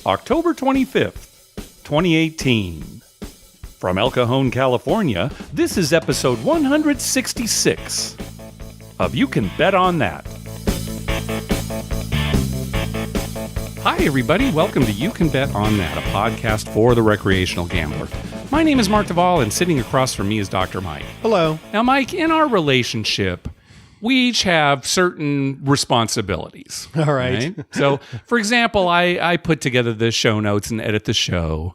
October 25th, 2018. From El Cajon, California, this is episode 166 of You Can Bet on That. Hi, everybody. Welcome to You Can Bet on That, a podcast for the recreational gambler. My name is Mark Duvall, and sitting across from me is Dr. Mike. Hello. Now, Mike, in our relationship, we each have certain responsibilities. All right. So, for example, I put together the show notes and edit the show.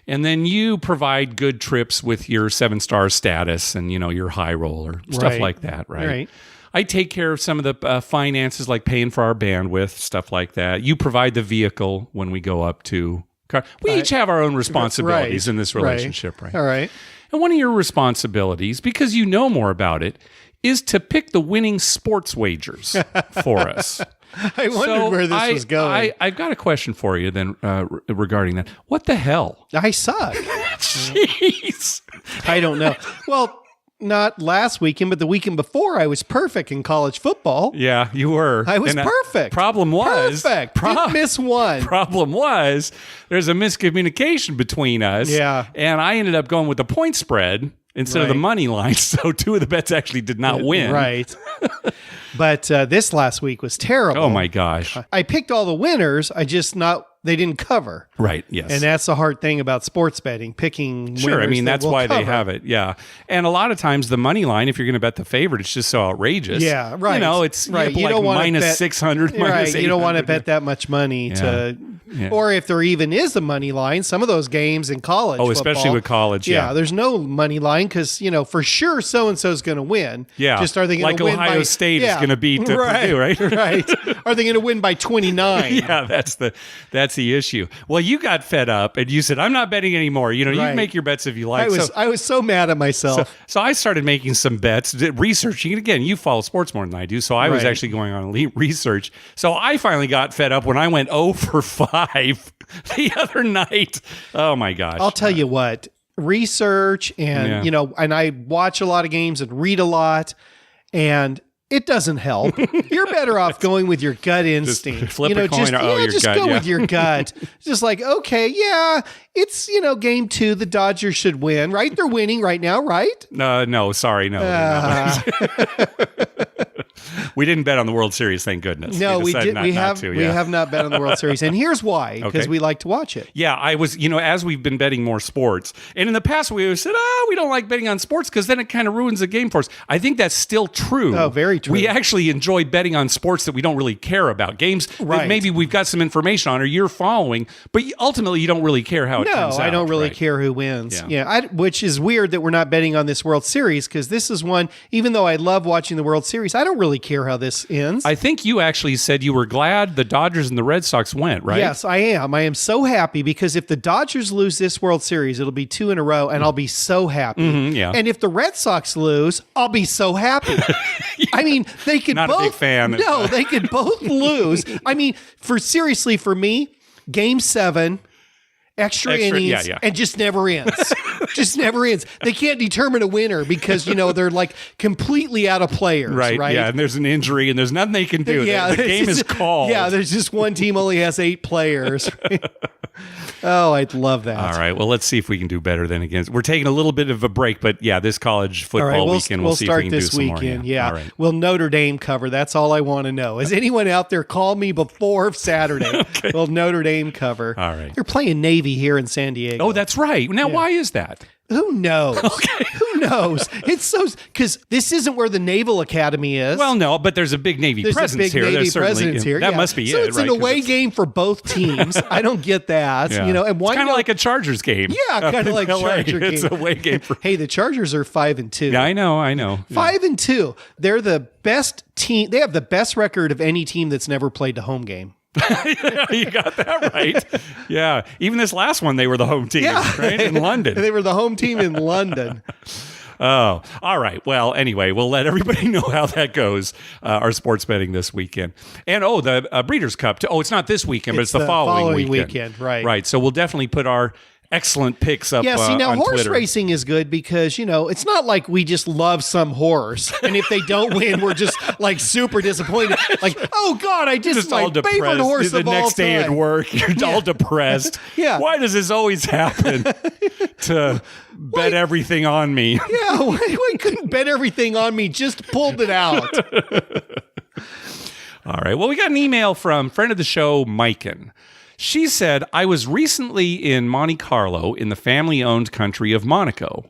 And then you provide good trips with your 7-star status and, your high roller, stuff like that, right? I take care of some of the finances, like paying for our bandwidth, stuff like that. You provide the vehicle when we go up to car. We each have our own responsibilities in this relationship, right? All right. And one of your responsibilities, because you know more about it, is to pick the winning sports wagers for us. I wondered where this was going. I've got a question for you then regarding that. What the hell? I suck. Jeez. I don't know. Well, not last weekend, but the weekend before, I was perfect in college football. Yeah, you were. I was perfect. Problem was... Perfect. Didn't miss one. Problem was, there's a miscommunication between us. Yeah. And I ended up going with the point spread instead of the money line, so two of the bets actually did not win. Right. But this last week was terrible. Oh, my gosh. I picked all the winners. They didn't cover. Right, yes. And that's the hard thing about sports betting, picking Sure, winners. I mean, that's why cover. they have it, yeah. And a lot of times the money line, if you're going to bet the favorite, it's just so outrageous. Yeah, right. It's right. You don't want minus 600, minus 800. You don't want to bet that much money or if there even is a money line, some of those games in college football, especially with college, yeah. There's no money line because, for sure so-and-so is going to win. Yeah. Just are they going to win Ohio by... State is going to beat Purdue, right? Right. Are they going to win by 29? Yeah, that's the issue. Well, you got fed up and you said, I'm not betting anymore. You make your bets if you like. I was so mad at myself. So I started making some bets, researching. And again, you follow sports more than I do, so I was actually going on elite research. So I finally got fed up when I went 0 for 5 the other night. Oh, my gosh. I'll tell you what, research and, and I watch a lot of games and read a lot, and it doesn't help. You're better off going with your gut instinct. Just flip a coin. Just go with your gut. Just like, okay, yeah, it's, game 2, the Dodgers should win, right? They're winning right now, right? No, sorry, no. We didn't bet on the World Series, thank goodness. No, we did. We have not bet on the World Series, and here's why: because we like to watch it. Yeah, I was. As we've been betting more sports, and in the past we always said, we don't like betting on sports because then it kind of ruins the game for us. I think that's still true. Oh, very true. We actually enjoy betting on sports that we don't really care about, games that maybe we've got some information on or you're following, but ultimately you don't really care how it turns out. No, I don't really care who wins. Yeah, which is weird that we're not betting on this World Series because this is one. Even though I love watching the World Series, I don't really care how this ends. I think you actually said you were glad the Dodgers and the Red Sox went, right? Yes, I am. I am so happy because if the Dodgers lose this World Series, it'll be 2 in a row, and I'll be so happy. Yeah. And if the Red Sox lose, I'll be so happy. I mean, they could both... Not a big fan. No, they could both lose. I mean, for me, Game 7... Extra innings, and just never ends. Just never ends. They can't determine a winner because, they're like completely out of players, right? Yeah, and there's an injury and there's nothing they can do. The game is called. Yeah, there's just one team only has 8 players. Oh, I'd love that. All right, well, let's see if we can do better than against. We're taking a little bit of a break, but this college football weekend, we'll see if we can do some more. Yeah. All right. Will Notre Dame cover? That's all I want to know. Has anyone out there called me before Saturday? Okay. Will Notre Dame cover? All right. They're playing Navy here in San Diego. Oh, that's right. Now, why is that? Who knows? Okay. Who knows? It's so because this isn't where the Naval Academy is. Well, no, but there's a big Navy presence here. Navy presence here. That must be so it. It's an away game for both teams. I don't get that. Yeah. And it's kind of like a Chargers game. Yeah, kind of like a Charger game. It's a away game. Hey, the Chargers are 5-2. Yeah, I know. 5-2. They're the best team. They have the best record of any team that's never played a home game. You got that right. Yeah. Even this last one, they were the home team, right? In London. They were the home team in London. Oh, all right. Well, anyway, we'll let everybody know how that goes, our sports betting this weekend. And, the Breeders' Cup. It's not this weekend, but it's the following weekend. Right. Right. So we'll definitely put our excellent picks up. Yeah, see, now on horse Twitter. racing is good because, it's not like we just love some horse. And if they don't win, we're just like super disappointed. Like, oh God, I just my favorite horse the of all next day time. at work, you're all depressed. Yeah. Why does this always happen to bet everything on me? Yeah, why couldn't bet everything on me? Just pulled it out. All right. Well, we got an email from friend of the show, Miken. She said, I was recently in Monte Carlo in the family-owned country of Monaco.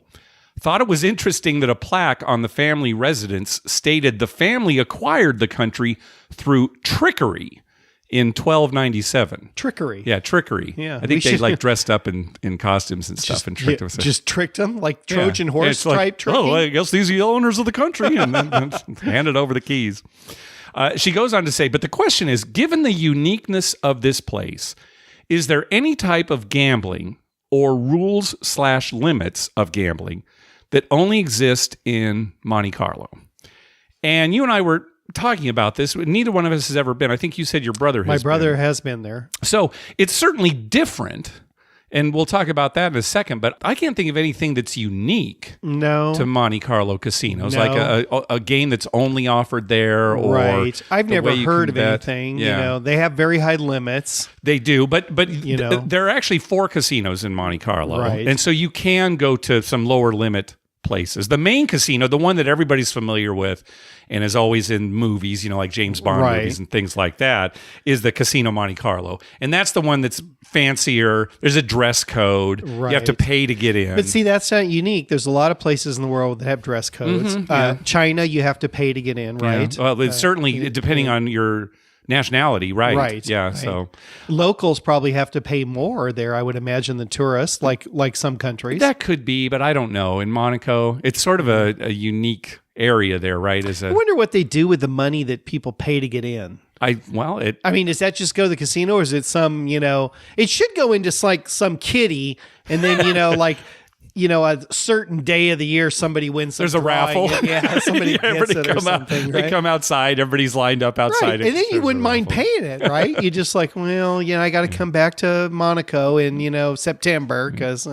Thought it was interesting that a plaque on the family residence stated the family acquired the country through trickery in 1297. Trickery. Yeah, trickery. Yeah, I think they dressed up in costumes and stuff and tricked them. Just tricked them like Trojan horse type tricking. Oh, I guess these are the owners of the country, and then handed over the keys. She goes on to say, but the question is, given the uniqueness of this place, is there any type of gambling or rules/limits of gambling that only exist in Monte Carlo? And you and I were talking about this. Neither one of us has ever been. I think you said your brother has been. My brother has been there. So it's certainly different. And we'll talk about that in a second, but I can't think of anything that's unique to Monte Carlo casinos, like a game that's only offered there. Or right. I've never heard of anything. Yeah. They have very high limits. They do, but there are actually 4 casinos in Monte Carlo. Right. And so you can go to some lower limit places. The main casino, the one that everybody's familiar with and is always in movies, like James Bond movies and things like that, is the Casino Monte Carlo. And that's the one that's fancier. There's a dress code. Right. You have to pay to get in. But see, that's not unique. There's a lot of places in the world that have dress codes. China, you have to pay to get in, right? Yeah. Well, it's certainly depending on your nationality, right? Right. Yeah. Right. So locals probably have to pay more there, I would imagine, than tourists, like some countries. That could be, but I don't know. In Monaco, it's sort of a unique area there, right? I wonder what they do with the money that people pay to get in. I mean, does that just go to the casino, or is it some, it should go into like some kitty, and then, a certain day of the year, somebody wins. There's a raffle. Yeah, somebody gets it or something. Right? They come outside. Everybody's lined up outside. Right. And then you wouldn't mind paying it, right? You just like, I got to come back to Monaco in, September because...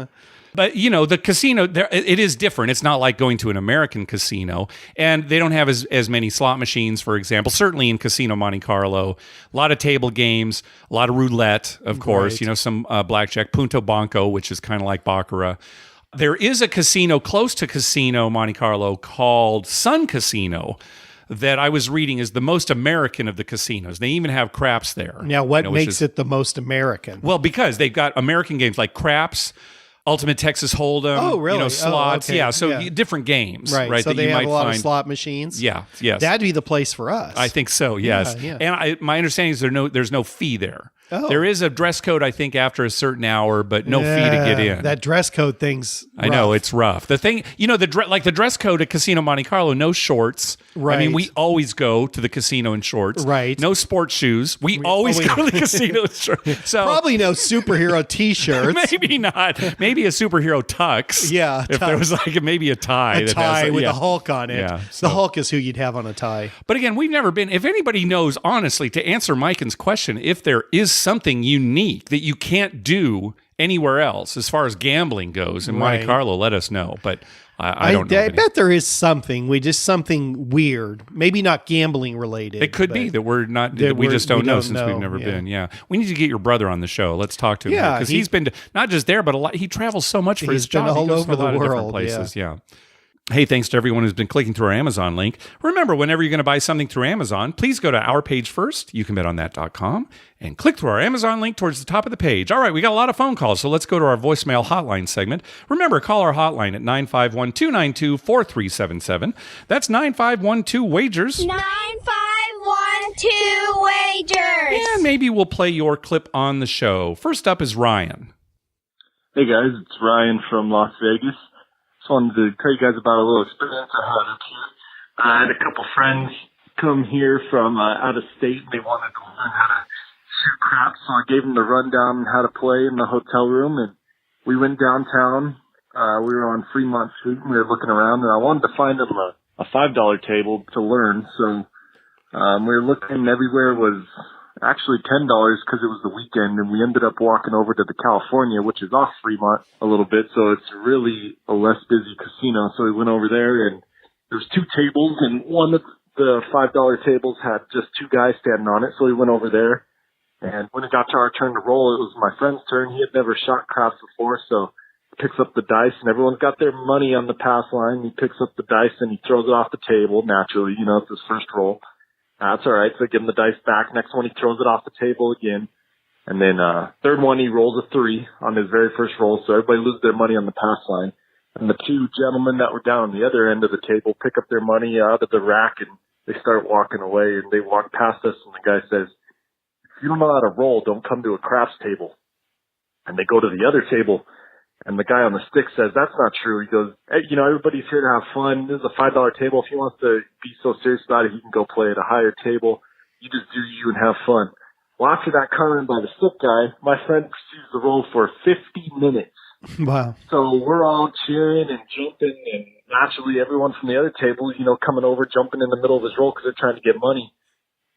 But, the casino, it is different. It's not like going to an American casino. And they don't have as many slot machines, for example. Certainly in Casino Monte Carlo. A lot of table games, a lot of roulette, of course. Right. Some blackjack, Punto Banco, which is kind of like Baccarat. There is a casino close to Casino Monte Carlo called Sun Casino that I was reading is the most American of the casinos. They even have craps there. Now, what makes it the most American? Well, because they've got American games like craps, Ultimate Texas Hold'em, oh, really? Slots. Oh, okay. Yeah, so different games. Right, so that they you have might a lot find. Of slot machines? Yeah, yes. That'd be the place for us. I think so, yes. Yeah. And my understanding is there's no fee there. Oh. There is a dress code, I think, after a certain hour, but no fee to get in. That dress code thing's rough. I know, it's rough. The thing, the dress code at Casino Monte Carlo, no shorts. Right. I mean, we always go to the casino in shorts. Right. No sports shoes. We always go to the casino in shorts. So, probably no superhero T-shirts. Maybe not. Maybe a superhero tux. Yeah. If there was maybe a tie. A tie with a Hulk on it. Yeah, the Hulk is who you'd have on a tie. But again, we've never been. If anybody knows, honestly, to answer Miken's question, if there is something unique that you can't do anywhere else as far as gambling goes in Monte Carlo, let us know. But I don't know. I bet there is something. Something weird. Maybe not gambling related. It could be that we're not. That we just don't know since we've never been. Yeah, we need to get your brother on the show. Let's talk to him because he's been not just there, but a lot. He travels so much for his job. All over the world. Places. Yeah. Hey, thanks to everyone who's been clicking through our Amazon link. Remember, whenever you're going to buy something through Amazon, please go to our page first, youcanbetonthat.com, and click through our Amazon link towards the top of the page. All right, we got a lot of phone calls, so let's go to our voicemail hotline segment. Remember, call our hotline at 951-292-4377. That's 9512-WAGERS. 9512-WAGERS. And maybe we'll play your clip on the show. First up is Ryan. Hey, guys, it's Ryan from Las Vegas. Just wanted to tell you guys about a little experience I had up here. I had a couple friends come here from out of state, and they wanted to learn how to shoot craps, so I gave them the rundown on how to play in the hotel room, and we went downtown. We were on Fremont Street, and we were looking around, and I wanted to find them a $5 table to learn, so we were looking everywhere was actually $10 because it was the weekend, and we ended up walking over to the California, which is off Fremont a little bit, so it's really a less busy casino. So we went over there, and there's 2 tables, and one of the $5 tables had just 2 guys standing on it, so we went over there. And when it got to our turn to roll, it was my friend's turn. He had never shot craps before, so he picks up the dice, and everyone's got their money on the pass line. He picks up the dice, and he throws it off the table, naturally. You know, it's his first roll. That's all right, so I give him the dice back. Next one, he throws it off the table again. And then third one, he rolls a 3 on his very first roll, so everybody loses their money on the pass line. And the 2 gentlemen that were down on the other end of the table pick up their money out of the rack, and they start walking away, and they walk past us, and the guy says, "If you don't know how to roll, don't come to a craps table." And they go to the other table, and the guy on the stick says, "That's not true." He goes, "Hey, you know, everybody's here to have fun. This is a $5 table. If he wants to be so serious about it, he can go play at a higher table. You just do you and have fun." Well, after that comment by the stick guy, my friend proceeds to roll for 50 minutes. Wow. So we're all cheering and jumping, and naturally everyone from the other table, you know, coming over, jumping in the middle of his roll because they're trying to get money.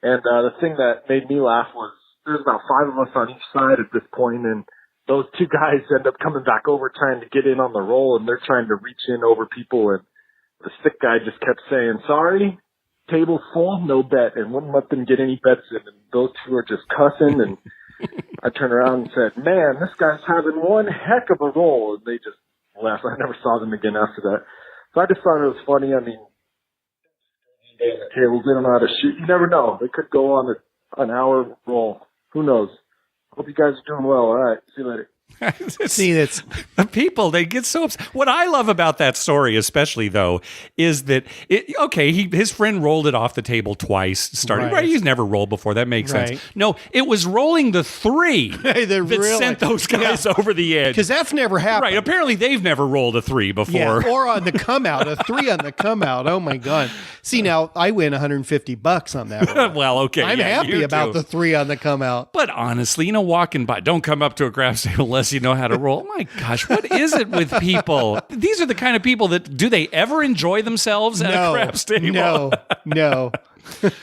And the thing that made me laugh was there's about 5 of us on each side at this point, and those 2 guys end up coming back over trying to get in on the roll, and they're trying to reach in over people, and the stick guy just kept saying, "Sorry, table's full, no bet," and wouldn't let them get any bets in, and those 2 are just cussing, and I turned around and said, "Man, this guy's having one heck of a roll," and they just laughed. I never saw them again after that. So I just thought it was funny. I mean, tables, they don't know how to shoot. You never know. They could go on an hour roll. Who knows? Hope you guys are doing well. All right. See you later. See, that's the people, they get so upset. What I love about that story, especially though, is that his friend rolled it off the table twice. Starting right, he's never rolled before. That makes sense. No, it was rolling the 3 that sent those guys over the edge. Because that's never happened. Right. Apparently, they've never rolled a 3 before. Yeah, or on the come out, a 3 on the come out. Oh my God! See, now I win $150 on that one. Well, okay, I'm happy about the 3 on the come out. But honestly, you know, walking by, don't come up to a craps table unless you know how to roll. Oh my gosh, what is it with people? These are the kind of people that, do they ever enjoy themselves at a craps table? No.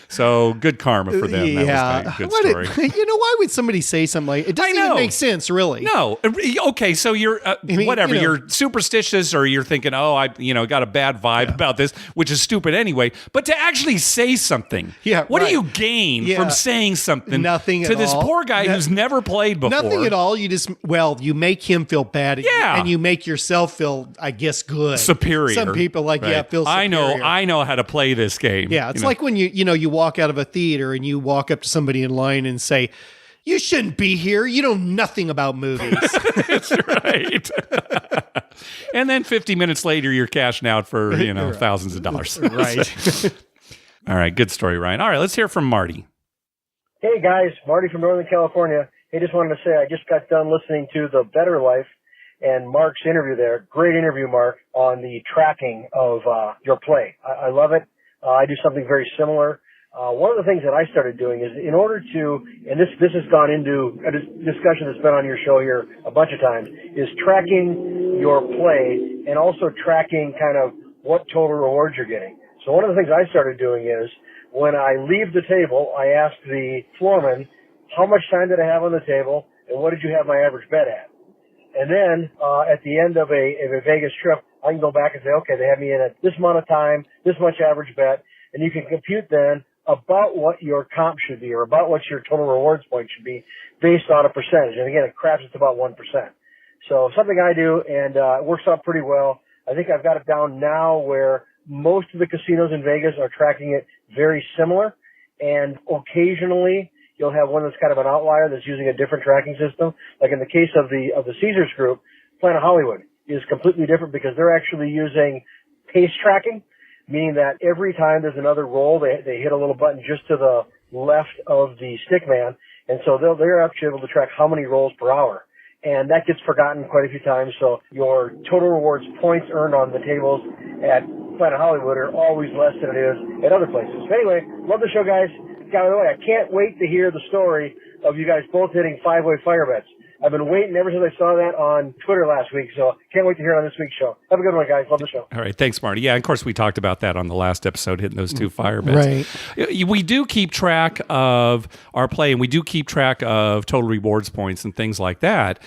So good karma for them. Yeah. That was a good story. Why would somebody say something like it? Doesn't even make sense, really. No. Okay, so you're whatever. You're superstitious, or you're thinking, oh, I got a bad vibe about this, which is stupid anyway. But to actually say something, what do you gain from saying something? Nothing to at this all. Poor guy who's never played before. Nothing at all. You just you make him feel bad, and you make yourself feel, I guess, good, superior. Some people feel superior. I know how to play this game. Yeah, it's like when you walk out of a theater and you walk up to somebody in line and say, "You shouldn't be here. You know nothing about movies." That's right. And then 50 minutes later, you're cashing out for thousands of dollars. Right. All right, good story, Ryan. All right, let's hear from Marty. Hey guys, Marty from Northern California. Hey, just wanted to say I just got done listening to The Better Life and Mark's interview there. Great interview, Mark, on the tracking of your play. I love it. I do something very similar. One of the things that I started doing is, in order to, and this has gone into a discussion that's been on your show here a bunch of times, is tracking your play and also tracking kind of what total rewards you're getting. So one of the things I started doing is, when I leave the table, I ask the floorman, how much time did I have on the table, and what did you have my average bet at? And then at the end of a Vegas trip, I can go back and say, okay, they had me in at this amount of time, this much average bet, and you can compute then about what your comp should be, or about what your total rewards point should be, based on a percentage. And again, it craps it's about 1%. So something I do, and it works out pretty well. I think I've got it down now where most of the casinos in Vegas are tracking it very similar, and occasionally you'll have one that's kind of an outlier that's using a different tracking system. Like in the case of the Caesars group, Planet Hollywood is completely different because they're actually using pace tracking, meaning that every time there's another roll, they hit a little button just to the left of the stick man, and so they're actually able to track how many rolls per hour. And that gets forgotten quite a few times, so your total rewards points earned on the tables at Planet Hollywood are always less than it is at other places. But anyway, love the show, guys. By the way, I can't wait to hear the story of you guys both hitting 5-way fire bets. I've been waiting ever since I saw that on Twitter last week, so can't wait to hear it on this week's show. Have a good one, guys. Love the show. All right. Thanks, Marty. Yeah, of course, we talked about that on the last episode, hitting those 2 fire bets. Right. We do keep track of our play, and we do keep track of total rewards points and things like that.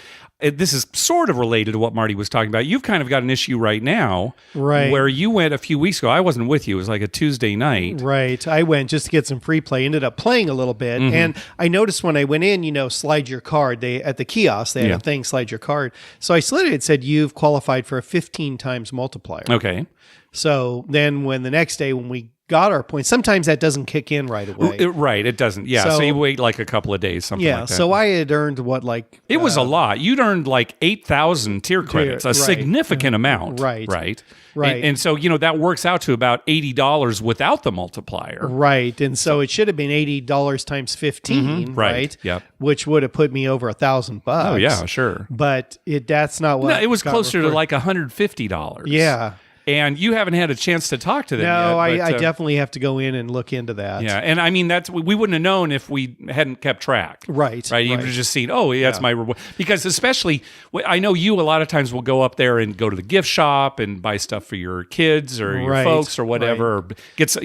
This is sort of related to what Marty was talking about. You've kind of got an issue right now, right? Where you went a few weeks ago. I wasn't with you. It was like a Tuesday night. Right. I went just to get some free play, ended up playing a little bit. And I noticed when I went in, slide your card. At the kiosk, they had a thing, slide your card. So I slid it. It said, you've qualified for a 15 times multiplier. Okay. So then when the next day when we got our points, sometimes that doesn't kick in right away. Right, it doesn't. Yeah, so you wait like a couple of days, something like that. So I had earned it was a lot. You'd earned like 8,000 tier credits, a significant amount. Right. And so, that works out to about $80 without the multiplier. Right. And so it should have been $80 times 15, right? Yep. Which would have put me over $1,000. Oh, yeah, sure. But that's not what. No, it was closer to like $150. Yeah. And you haven't had a chance to talk to them yet. No, I definitely have to go in and look into that. Yeah, and I mean, we wouldn't have known if we hadn't kept track. Right. You would have just seen, that's my reward. Because especially, I know you a lot of times will go up there and go to the gift shop and buy stuff for your kids or your folks or whatever, or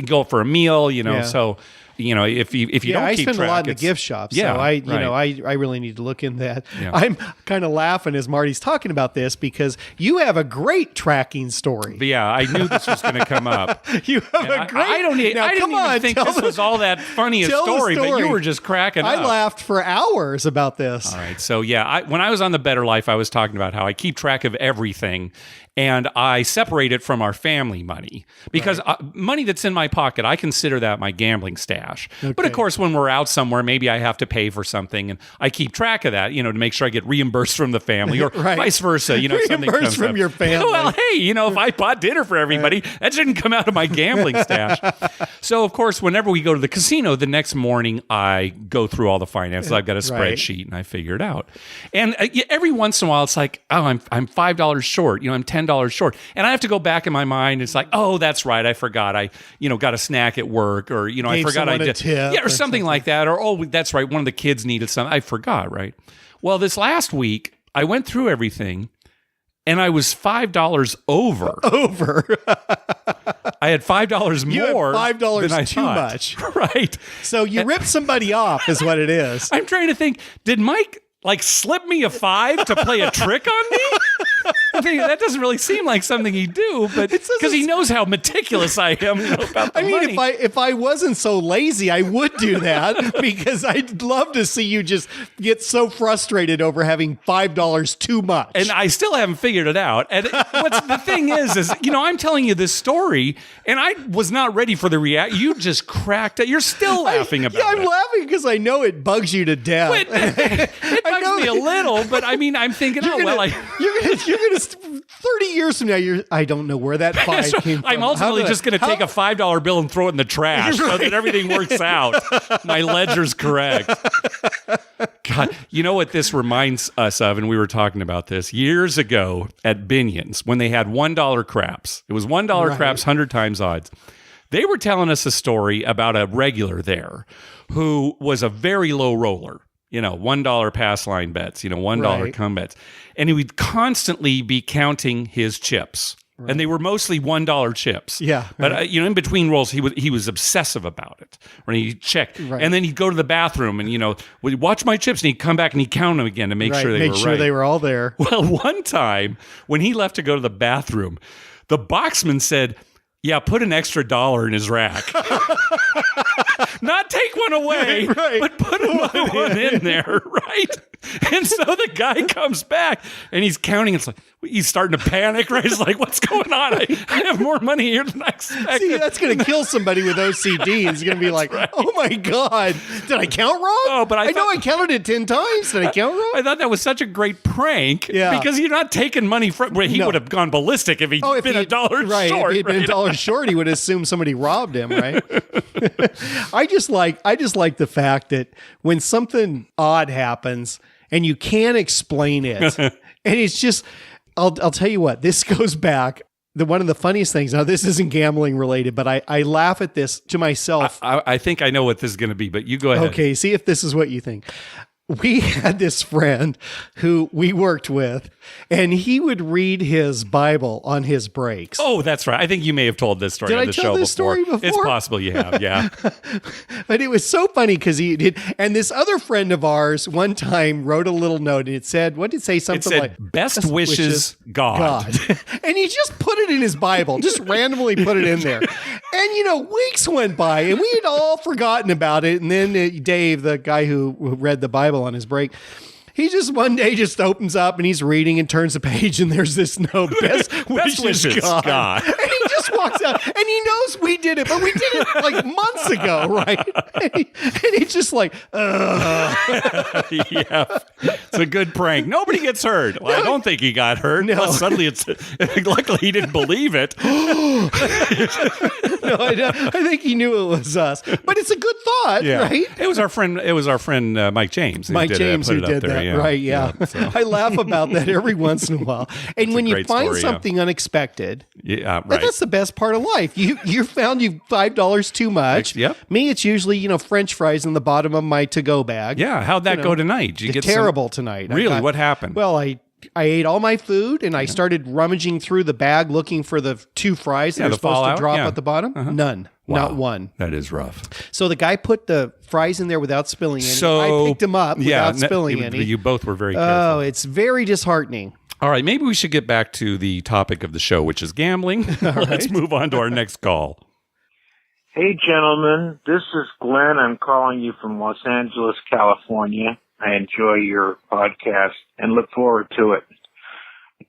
go for a meal, so... if you don't keep track, I spend a lot in the gift shop, so I really need to look in that. Yeah. I'm kind of laughing as Marty's talking about this because you have a great tracking story. But yeah, I knew this was going to come up. You have a great. I didn't even think this was all that funny a story, but you were just cracking up. I laughed for hours about this. All right, so when I was on the Better Life, I was talking about how I keep track of everything. And I separate it from our family money because money that's in my pocket, I consider that my gambling stash. Okay. But of course, when we're out somewhere, maybe I have to pay for something, and I keep track of that, to make sure I get reimbursed from the family, or vice versa. Reimbursed from your family. Well, hey, if I bought dinner for everybody, that shouldn't come out of my gambling stash. So, of course, whenever we go to the casino, the next morning I go through all the finances. I've got a spreadsheet, and I figure it out. And every once in a while, it's like, I'm $5 short. I'm $10 short, and I have to go back in my mind. It's like, oh, that's right, I forgot. I got a snack at work, or I forgot I did, or something like that, or oh, that's right, one of the kids needed something. I forgot, right? Well, this last week I went through everything, and I was $5 over. I had $5 more. You had $5 than I too thought. much, right? So you ripped somebody off, is what it is. I'm trying to think. Did Mike slip me a $5 to play a trick on me? I think that doesn't really seem like something he'd do, but because he knows how meticulous I am about the money. If I wasn't so lazy, I would do that because I'd love to see you just get so frustrated over having $5 too much. And I still haven't figured it out. And the thing is, I'm telling you this story, and I was not ready for the reaction. You just cracked it. You're still laughing about it. Yeah, I'm laughing because I know it bugs you to death. It bugs me a little, but I mean, I'm thinking, you're gonna 30 years from now, I don't know where that $5 came from. I'm ultimately just going to take a $5 bill and throw it in the trash so that everything works out. My ledger's correct. God, you know what this reminds us of, and we were talking about this years ago at Binion's when they had $1 craps. It was $1 craps, 100 times odds. They were telling us a story about a regular there who was a very low roller. $1 pass line bets, $1 come bets. And he would constantly be counting his chips. Right. And they were mostly $1 chips. Yeah. But, in between rolls, he was obsessive about it. When he checked. Right. And then he'd go to the bathroom and, would watch my chips. And he'd come back and he'd count them again to make sure they were right. They were all there. Well, one time when he left to go to the bathroom, the boxman said, yeah, put an extra $1 in his rack. Not take one away, but put one in there, right? And so the guy comes back and he's counting. It's like he's starting to panic, right? He's like, "What's going on? I have more money here than I expected." See, that's going to kill somebody with OCD. He's going to be like, "Oh my god, did I count wrong?" Oh, but I know I counted it 10 times. Did I count wrong? I thought that was such a great prank because you're not taking money from. He would have gone ballistic if he'd been $1 short. If he'd been $1 short, he would assume somebody robbed him, right? I just like the fact that when something odd happens and you can't explain it, and it's just, I'll tell you what, this goes back. One of the funniest things, now this isn't gambling related, but I laugh at this to myself. I think I know what this is going to be, but you go ahead. Okay, see if this is what you think. we had this friend who we worked with, and he would read his Bible on his breaks. Oh, that's right. I think you may have told this story on the show before. Did I tell this story before? It's possible you have, yeah. But it was so funny because he did. And this other friend of ours one time wrote a little note, and it said, what did it say? Something it said, like, best wishes, God. And he just put it in his Bible, just randomly put it in there. And, weeks went by, and we had all forgotten about it. And then Dave, the guy who read the Bible on his break, he just one day just opens up and he's reading and turns the page and there's this note, best wishes, God. And he just walks out and he knows we did it, but we did it like months ago, right? And he's just like, yeah, it's a good prank. Nobody gets hurt. Well, I don't think he got hurt. No. Well, suddenly luckily he didn't believe it. No, I think he knew it was us, but it's a good thought, right? It was our friend Mike James. Mike James who did that, right? Yeah. So. I laugh about that every once in a while. And when you find something unexpected, right. That's the best part of life. You found you $5 too much. Yep. Me, it's usually French fries in the bottom of my to-go bag. Yeah. How'd that go tonight? Did you get terrible tonight. Really? What happened? Well, I ate all my food and I started rummaging through the bag looking for the 2 fries that are supposed to drop at the bottom. None. Wow. Not one. That is rough. So the guy put the fries in there without spilling any. I picked them up without spilling any. You both were very careful. Oh, it's very disheartening. All right, maybe we should get back to the topic of the show, which is gambling. Let's move on to our next call. Hey, gentlemen. This is Glenn. I'm calling you from Los Angeles, California. I enjoy your podcast and look forward to it.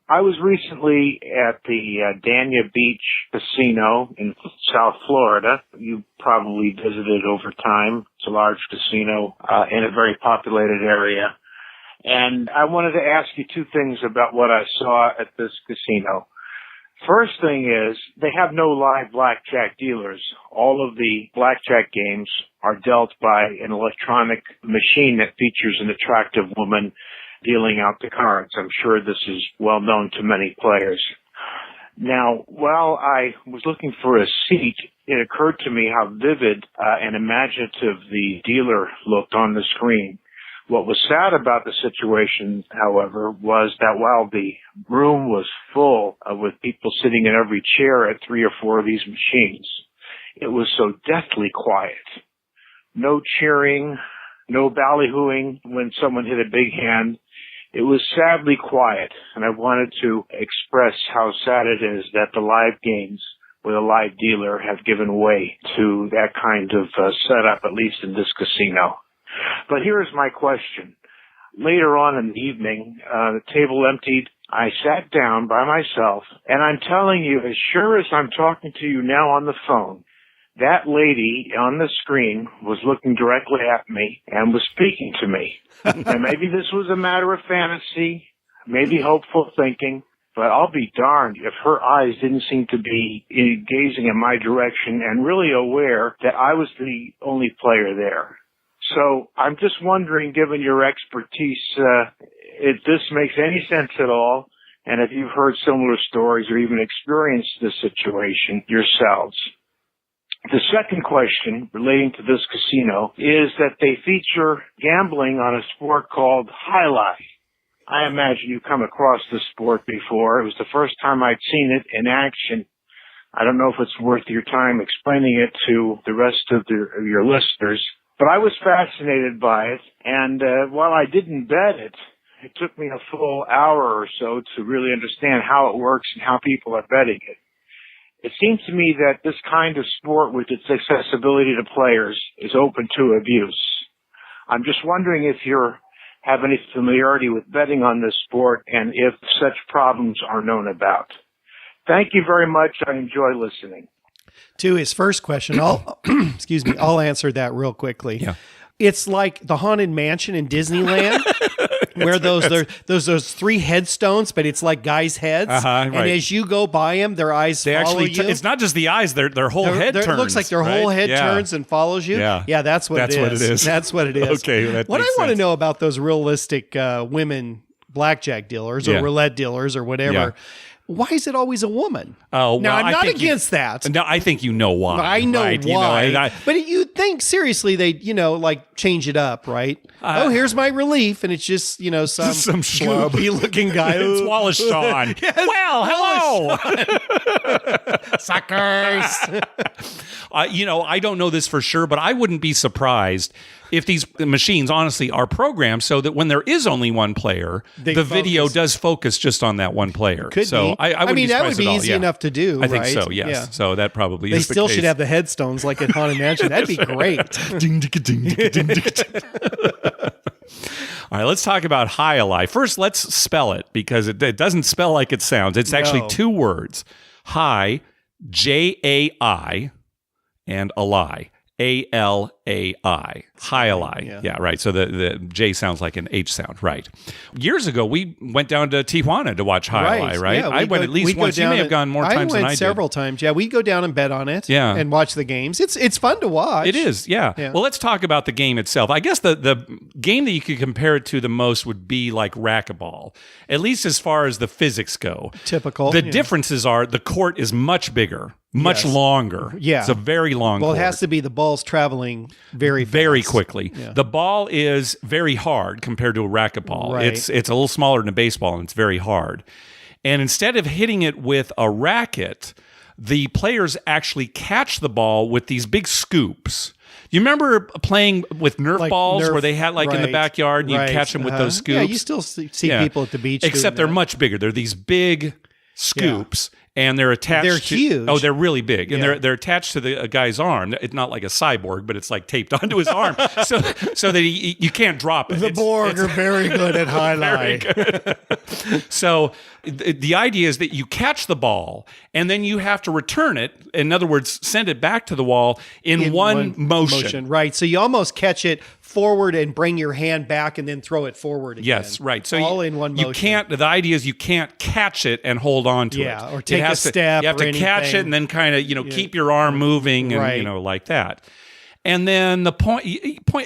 I was recently at the Dania Beach Casino in South Florida. You probably visited over time. It's a large casino in a very populated area. And I wanted to ask you 2 things about what I saw at this casino. First thing is, they have no live blackjack dealers. All of the blackjack games are dealt by an electronic machine that features an attractive woman dealing out the cards. I'm sure this is well known to many players. Now, while I was looking for a seat, it occurred to me how vivid and imaginative the dealer looked on the screen. What was sad about the situation, however, was that while the room was full with people sitting in every chair at 3 or 4 of these machines, it was so deathly quiet. No cheering, no ballyhooing when someone hit a big hand. It was sadly quiet, and I wanted to express how sad it is that the live games with a live dealer have given way to that kind of setup, at least in this casino. But here's my question. Later on in the evening, the table emptied. I sat down by myself, and I'm telling you, as sure as I'm talking to you now on the phone, that lady on the screen was looking directly at me and was speaking to me. And maybe this was a matter of fantasy, maybe hopeful thinking, but I'll be darned if her eyes didn't seem to be gazing in my direction and really aware that I was the only player there. So I'm just wondering, given your expertise, if this makes any sense at all, and if you've heard similar stories or even experienced this situation yourselves. The second question relating to this casino is that they feature gambling on a sport called Alai. I imagine you've come across this sport before. It was the first time I'd seen it in action. I don't know if it's worth your time explaining it to the rest of your listeners, but I was fascinated by it, and while I didn't bet it, it took me a full hour or so to really understand how it works and how people are betting it. It seems to me that this kind of sport, with its accessibility to players, is open to abuse. I'm just wondering if you have any familiarity with betting on this sport and if such problems are known about. Thank you very much. I enjoy listening. To his first question, I'll answer that real quickly. Yeah. It's like the Haunted Mansion in Disneyland, where those 3 headstones, but it's like guys' heads. Right. And as you go by them, their eyes follow you. It's not just the eyes; their whole head turns. It looks like their whole head turns and follows you. Yeah, that's what it is. That's what it is. Okay, what I want to know about those realistic women blackjack dealers or roulette dealers or whatever. why is it always a woman? Oh, now well, I'm not against that. No, I think you know why. I know right? why. But you'd think seriously they'd, like change it up, right? Here's my relief, and it's just, some schlub looking guy. It's Wallace Shawn. Yes, well, hello. Suckers. I don't know this for sure, but I wouldn't be surprised if these machines honestly are programmed so that when there is only one player, the video does focus just on that one player. Could be. I wouldn't be that surprised would be at all. easy Yeah. enough to do. I think right? so. Yes. Yeah. So that probably They is still the should case. have the headstones like at Haunted Mansion. That'd be great. Ding, ding, ding, ding, ding, ding. All right, let's talk about Alai. First, let's spell it because it doesn't spell like it sounds. It's actually two words. Hi, Jai, and Alai. Alai. Alai. Yeah, right. So the J sounds like an H sound. Right. Years ago, we went down to Tijuana to watch Alai, right? Yeah, I went at least once. You may have gone more times than I did. I went several times. Yeah, we go down and bet on it. Yeah. And watch the games. It's fun to watch. It is, yeah. Well, let's talk about the game itself. I guess the game that you could compare it to the most would be like racquetball, at least as far as the physics go. Typical. The differences are the court is much bigger, much longer. Yeah. It's a very long court. Well, it has to be the ball's traveling very quickly. Yeah. The ball is very hard compared to a racquetball. Right. It's a little smaller than a baseball, and it's very hard. And instead of hitting it with a racket, the players actually catch the ball with these big scoops. You remember playing with Nerf balls where they had in the backyard and you catch them with those scoops? Yeah, you still see people at the beach Except they're much bigger. They're these big scoops. And they're attached. They're huge. Oh, they're really big, and they're attached to the guy's arm. It's not like a cyborg, but it's like taped onto his arm, so that you can't drop it. The Borg are very good at highlight. So the idea is that you catch the ball, and then you have to return it. In other words, send it back to the wall in one motion. Right. So you almost catch it forward and bring your hand back and then throw it forward again. Yes, right. So all in one motion. You can't. The idea is you can't catch it and hold on to it. Yeah, or take a step. You have to catch it and then kind of keep your arm moving and like that. And then the point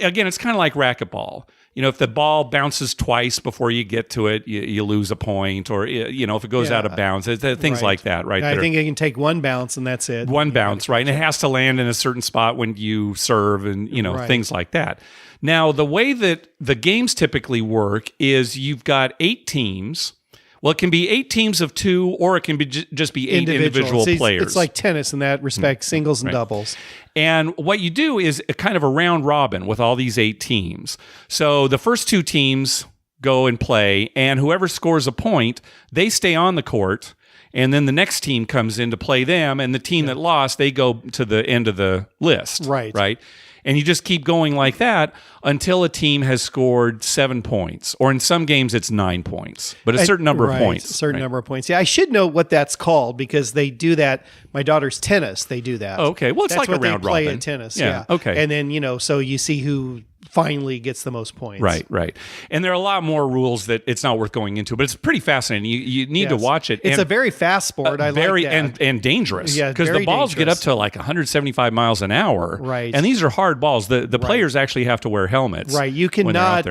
again, it's kind of like racquetball. If the ball bounces twice before you get to it, you lose a point, or if it goes out of bounds, things like that, right? I think it can take one bounce and that's it. One bounce, right? And it has to land in a certain spot when you serve, and things like that. Now, the way that the games typically work is you've got 8 teams. Well, it can be 8 teams of 2, or it can be just be 8 individual players. It's like tennis in that respect, singles and doubles. And what you do is a kind of a round robin with all these 8 teams. So the first 2 teams go and play, and whoever scores a point, they stay on the court, and then the next team comes in to play them, and the team that lost, they go to the end of the list. Right. And you just keep going like that until a team has scored 7 points, or in some games it's 9 points, but a certain number of points. A certain number of points. Yeah, I should know what that's called because they do that. My daughter's tennis, they do that. Oh, okay. Well, it's that's like what a round they play robin. at tennis. Yeah. Yeah. Okay. And then, so you see who finally gets the most points. Right. And there are a lot more rules that it's not worth going into, but it's pretty fascinating. You need to watch it. It's a very fast sport. I like that. And dangerous. Yeah, because the balls get up to like 175 miles an hour. Right. And these are hard balls. The players actually have to wear helmets. Right. You cannot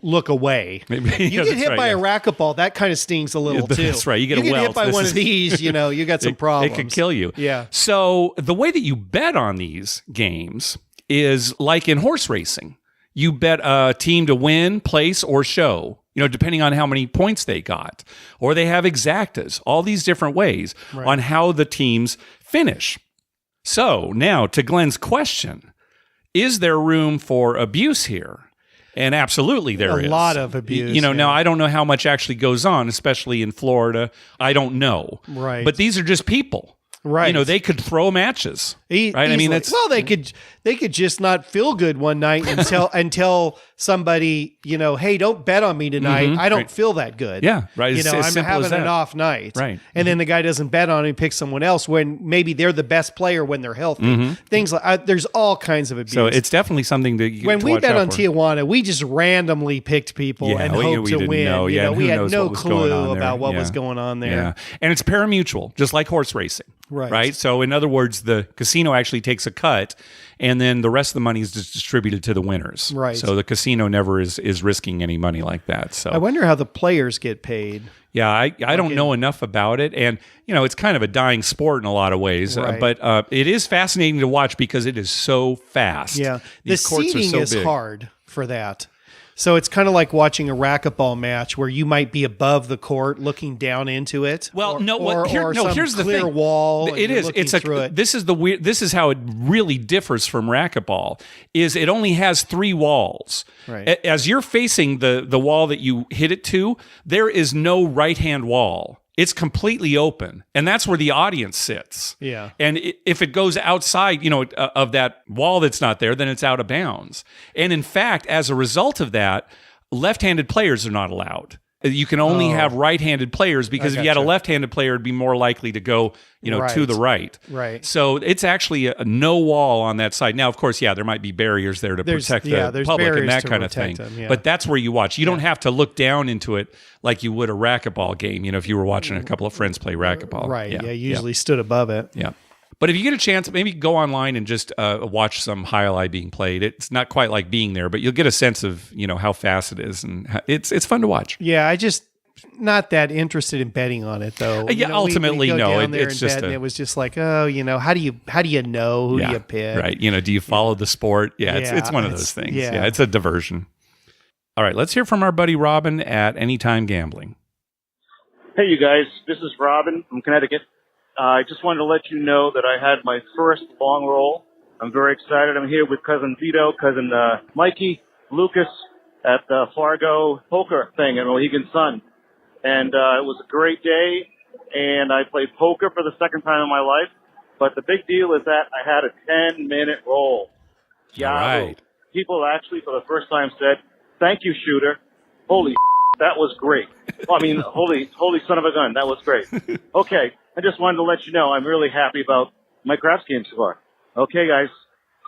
look away. You get hit by a racquetball, that kind of stings a little too. That's right. You get hit by one of these, you got some problems. It could kill you. Yeah. So the way that you bet on these games is like in horse racing. You bet a team to win, place, or show, depending on how many points they got. Or they have exactas, all these different ways on how the teams finish. So now to Glenn's question, is there room for abuse here? And absolutely there is. A lot of abuse. Now I don't know how much actually goes on, especially in Florida. I don't know. Right. But these are just people. Right. They could throw matches. Right. Easily. I mean, that's they could just not feel good one night until somebody, hey, don't bet on me tonight. I don't feel that good. Yeah. Right. I'm having an off night. Right. And then the guy doesn't bet on him, picks someone else when maybe they're the best player when they're healthy. Things like there's all kinds of abuse. So it's definitely something when to we watch bet out on for. Tijuana, we just randomly picked people and hoped to win. We had no clue about what was going on there. Yeah. And it's parimutuel, just like horse racing. Right. So in other words, the casino actually takes a cut, and then the rest of the money is just distributed to the winners. Right. So the casino never is risking any money like that. So I wonder how the players get paid. Yeah, I don't know enough about it, and it's kind of a dying sport in a lot of ways. Right. But it is fascinating to watch because it is so fast. Yeah, These the courts are seating so is big. hard for that. So it's kind of like watching a racquetball match where you might be above the court looking down into it. Well, here's the clear thing. wall. It is. It's through it. This is the weird. This is how it really differs from racquetball. Is it only has 3 walls. Right. As you're facing the wall that you hit it to, there is no right hand wall. It's completely open, and that's where the audience sits. Yeah. And if it goes outside, of that wall that's not there, then it's out of bounds. And in fact, as a result of that, left-handed players are not allowed. You can only have right-handed players because if you had a left-handed player, it'd be more likely to go, to the right. Right. So it's actually a no wall on that side. Now, of course, there might be barriers there to protect the public and that kind of thing. But that's where you watch. You don't have to look down into it like you would a racquetball game. If you were watching a couple of friends play racquetball. Right. Yeah. Usually stood above it. Yeah. But if you get a chance, maybe go online and just watch some Alai being played. It's not quite like being there, but you'll get a sense of how fast it is, and it's fun to watch. Yeah, I just not that interested in betting on it though. Ultimately, we go no. down there It's and just bet, and it was just like, how do you know who do you pick? Right. Do you follow the sport? Yeah, it's one of those things. Yeah, it's a diversion. All right, let's hear from our buddy Robin at Anytime Gambling. Hey, you guys. This is Robin from Connecticut. I just wanted to let you know that I had my first long roll. I'm very excited. I'm here with cousin Vito, cousin Mikey, Lucas at the Fargo poker thing in Mohegan Sun. And it was a great day, and I played poker for the second time in my life. But the big deal is that I had a 10-minute roll. All right. People actually, for the first time, said, "Thank you, shooter." Holy that was great. Well, I mean, holy son of a gun, that was great. Okay, I just wanted to let you know I'm really happy about my craps game so far. Okay, guys,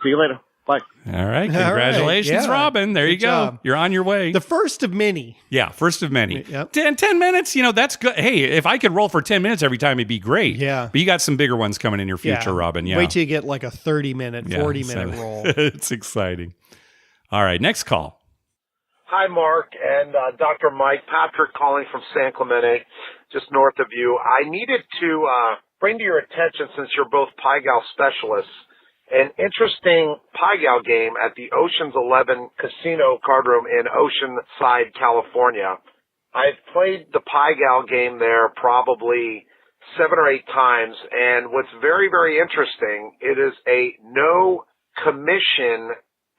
see you later. Bye. All right, congratulations, Robin. There you go. job. You're on your way. The first of many. Yeah, first of many. Yep. 10 minutes, that's good. Hey, if I could roll for 10 minutes every time, it'd be great. Yeah. But you got some bigger ones coming in your future, Robin. Yeah. Wait till you get like a 30-minute, 40-minute roll. It's exciting. All right, next call. Hi, Mark and Dr. Mike. Patrick calling from San Clemente, just north of you. I needed to bring to your attention, since you're both Pai-Gow specialists, an interesting Pai-Gow game at the Ocean's 11 Casino Card Room in Oceanside, California. I've played the Pai-Gow game there probably 7 or 8 times, and what's very, very interesting, it is a no-commission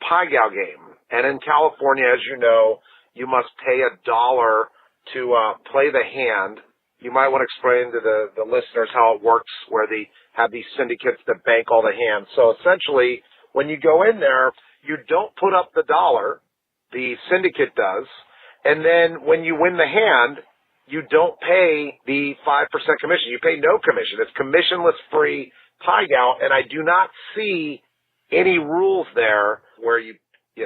Pai-Gow game. And in California, as you know, you must pay $1 to play the hand. You might want to explain to the listeners how it works, where they have these syndicates that bank all the hands. So essentially, when you go in there, you don't put up the $1, the syndicate does, and then when you win the hand, you don't pay the 5% commission. You pay no commission. It's commissionless, free Pai-Gow, and I do not see any rules there where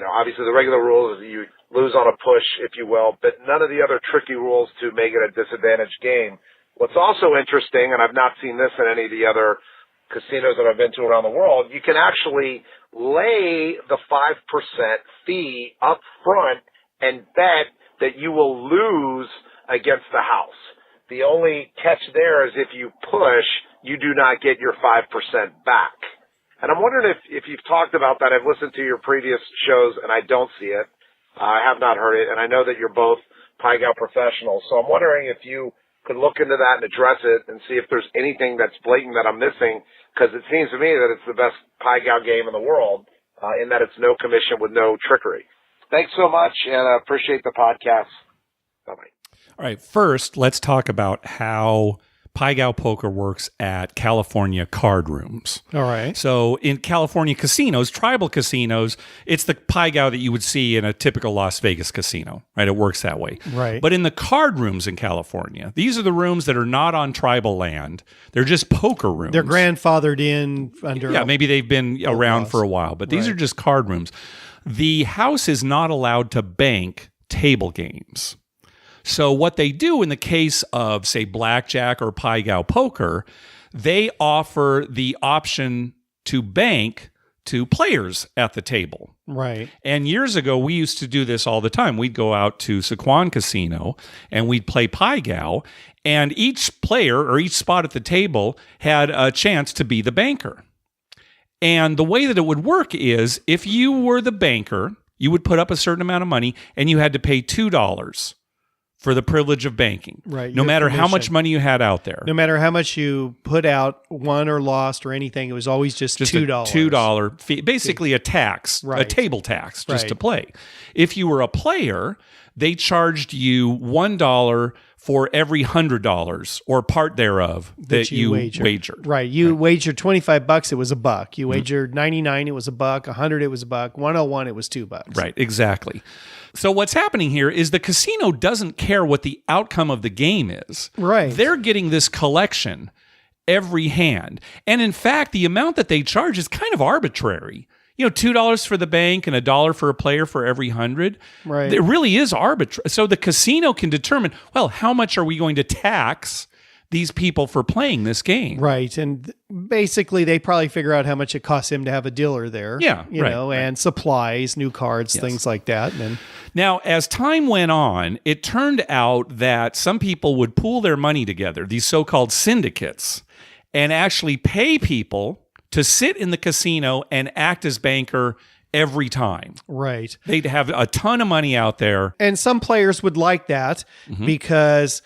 obviously the regular rule is you lose on a push, if you will, but none of the other tricky rules to make it a disadvantaged game. What's also interesting, and I've not seen this in any of the other casinos that I've been to around the world, you can actually lay the 5% fee up front and bet that you will lose against the house. The only catch there is if you push, you do not get your 5% back. And I'm wondering if you've talked about that. I've listened to your previous shows, and I don't see it. I have not heard it, and I know that you're both Pai-Gow professionals. So I'm wondering if you could look into that and address it and see if there's anything that's blatant that I'm missing, because it seems to me that it's the best Pai-Gow game in the world, in that it's no commission with no trickery. Thanks so much, and I appreciate the podcast. Bye-bye. All right, first, let's talk about how Pai-Gow poker works at California card rooms. All right. So in California casinos, tribal casinos, it's the Pai-Gow that you would see in a typical Las Vegas casino, right? It works that way. Right. But in the card rooms in California, these are the rooms that are not on tribal land. They're just poker rooms. They're grandfathered in under... Yeah, maybe they've been around laws for a while, but these Right. are just card rooms. The house is not allowed to bank table games. So what they do in the case of, say, blackjack or Pai-Gow poker, they offer the option to bank to players at the table. Right. And years ago, we used to do this all the time. We'd go out to Saquon Casino and we'd play Pai Gow, and each player or each spot at the table had a chance to be the banker. And the way that it would work is if you were the banker, you would put up a certain amount of money and you had to pay $2 for the privilege of banking. Right. No matter how much money you had out there. No matter how much you put out, won or lost or anything, it was always just $2. A $2 fee, basically a tax, a table tax, just to play. If you were a player, they charged you $1 for every $100 or part thereof that you wagered. Right. You wagered $25, it was $1. You wagered 99, it was $1. 100, it was $1. 101, it was $2. Right. Exactly. So what's happening here is the casino doesn't care what the outcome of the game is. Right. They're getting this collection every hand. And in fact, the amount that they charge is kind of arbitrary. You know, $2 for the bank and $1 for a player for every 100. Right. It really is arbitrary. So the casino can determine, well, how much are we going to tax these people for playing this game? Right. And basically they probably figure out how much it costs him to have a dealer there. Yeah. You know, and supplies, new cards, things like that. And now, as time went on, it turned out that some people would pool their money together, these so-called syndicates, and actually pay people to sit in the casino and act as banker every time. Right. They'd have a ton of money out there. And some players would like that because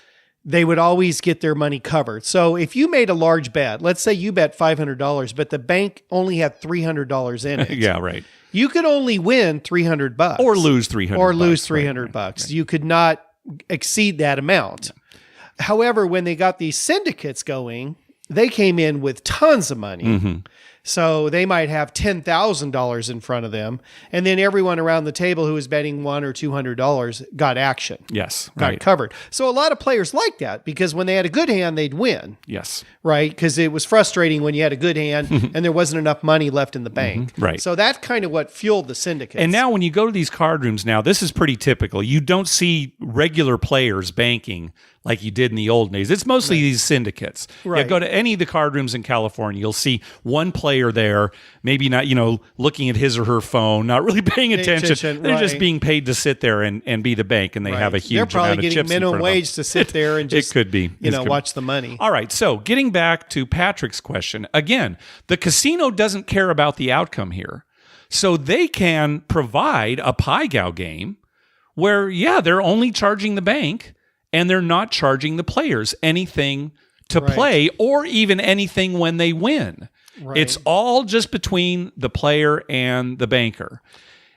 they would always get their money covered. So if you made a large bet, let's say you bet $500, but the bank only had $300 in it. Yeah, right. You could only win $300 or lose $300 or lose $300 bucks. Right. You could not exceed that amount. Yeah. However, when they got these syndicates going, they came in with tons of money. So they might have $10,000 in front of them, and then everyone around the table who was betting $100 or $200 got action. Yes, got covered. So a lot of players like that because when they had a good hand, they'd win. Yes, right. Because it was frustrating when you had a good hand and there wasn't enough money left in the bank. Right. So that's kind of what fueled the syndicates. And now when you go to these card rooms now, this is pretty typical. You don't see regular players banking like you did in the old days. It's mostly these syndicates. Right. Yeah, go to any of the card rooms in California, you'll see one player there, maybe not, you know, looking at his or her phone, not really paying attention. They're just being paid to sit there and be the bank, and they have a huge They're probably amount of getting chips minimum wage to sit there and just it could be. Watch the money. All right, so getting back to Patrick's question, again, the casino doesn't care about the outcome here. So they can provide a Pai Gow game where, they're only charging the bank, and they're not charging the players anything to play or even anything when they win. Right. It's all just between the player and the banker.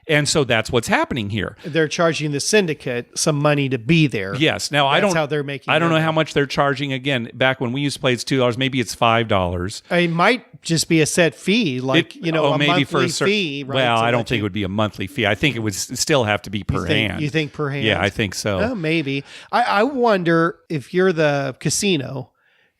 And so that's what's happening here. They're charging the syndicate some money to be there. Yes. Now that's how they're making. I don't know how much they're charging. Again, back when we used to play, it's $2. Maybe it's $5. It might just be a set fee, like a maybe monthly for fee. Right? Well, I don't think it would be a monthly fee. I think it would still have to be per hand. You think per hand? Yeah, I think so. Oh, maybe. I wonder if you're the casino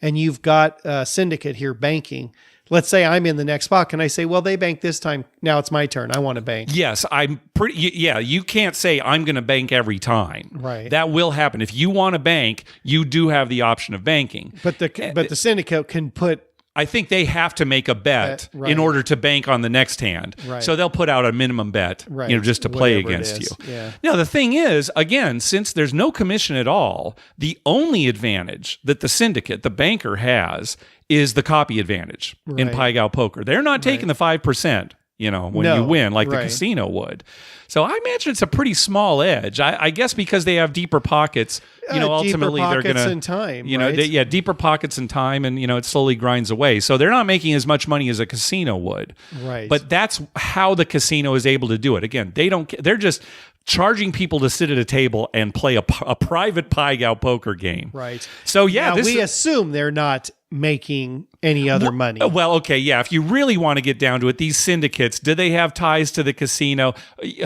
and you've got a syndicate here banking. Let's say I'm in the next spot. Can I say, well, they banked this time. Now it's my turn. I want to bank. Yes, I'm pretty. Yeah, you can't say I'm going to bank every time. Right. That will happen. If you want to bank, you do have the option of banking. But the syndicate can put. I think they have to make a bet in order to bank on the next hand. Right. So they'll put out a minimum bet, just to play against you. Yeah. Now, the thing is, again, since there's no commission at all, the only advantage that the syndicate, the banker, has is the copy advantage in Pai Gow poker. They're not taking the 5%. When you win, like the casino would. So I imagine it's a pretty small edge. I guess because they have deeper pockets, ultimately they're going to... in time, deeper pockets in time, and, it slowly grinds away. So they're not making as much money as a casino would. Right. But that's how the casino is able to do it. Again, they're just charging people to sit at a table and play a private Pai Gow poker game. Right. So, now, we assume they're not making any other money. Well, okay, yeah. If you really want to get down to it, these syndicates, do they have ties to the casino?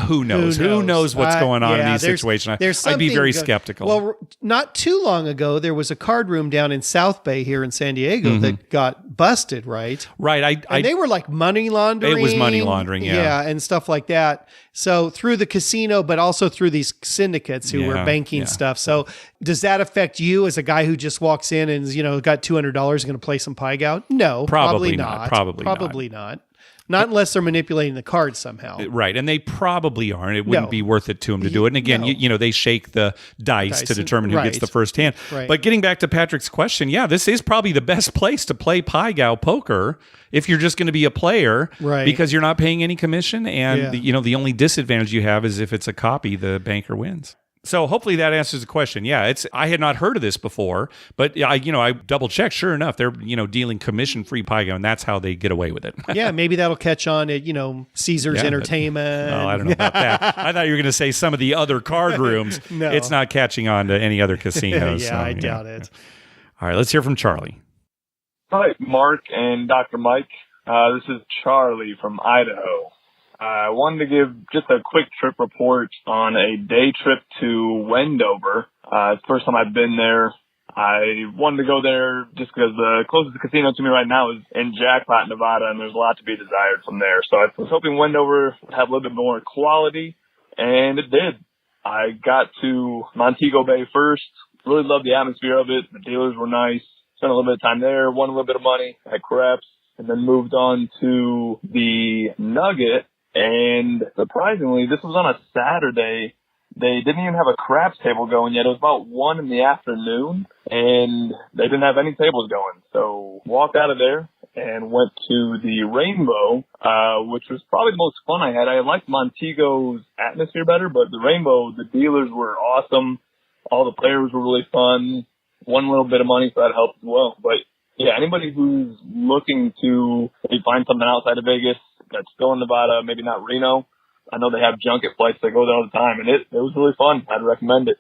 Who knows? Who knows what's going on in these situations? I'd be very skeptical. Well, not too long ago, there was a card room down in South Bay here in San Diego that got busted, right? Right. And they were like money laundering. It was money laundering, yeah. Yeah, and stuff like that. So through the casino, but also through these syndicates who were banking stuff. So does that affect you as a guy who just walks in and, got $200 going to play some Pai Gow? No, probably not. Probably not. Not unless they're manipulating the cards somehow. Right. And they probably aren't. It wouldn't be worth it to them to do it. And again, they shake the dice to determine who gets the first hand. Right. But getting back to Patrick's question, this is probably the best place to play Pai Gow poker if you're just going to be a player, right? Because you're not paying any commission. And, the only disadvantage you have is if it's a copy, the banker wins. So hopefully that answers the question. Yeah, I had not heard of this before, but I double checked. Sure enough, they're dealing commission-free Pai Gow, and that's how they get away with it. Yeah, maybe that'll catch on at Caesar's Entertainment. I don't know about that. I thought you were going to say some of the other card rooms. No, it's not catching on to any other casinos. I doubt it. All right, let's hear from Charlie. Hi, Mark and Dr. Mike. This is Charlie from Idaho. I wanted to give just a quick trip report on a day trip to Wendover. It's the first time I've been there. I wanted to go there just because the closest casino to me right now is in Jackpot, Nevada, and there's a lot to be desired from there. So I was hoping Wendover would have a little bit more quality, and it did. I got to Montego Bay first. Really loved the atmosphere of it. The dealers were nice. Spent a little bit of time there, won a little bit of money at craps, and then moved on to the Nugget. And surprisingly, this was on a Saturday. They didn't even have a craps table going yet. It was about 1 PM, and they didn't have any tables going. So walked out of there and went to the Rainbow, which was probably the most fun I had. I liked Montego's atmosphere better, but the Rainbow, the dealers were awesome. All the players were really fun. Won a little bit of money, so that helped as well. But yeah, anybody who's looking to maybe find something outside of Vegas that's still in Nevada, maybe not Reno. I know they have junket flights that go there all the time, and it was really fun. I'd recommend it.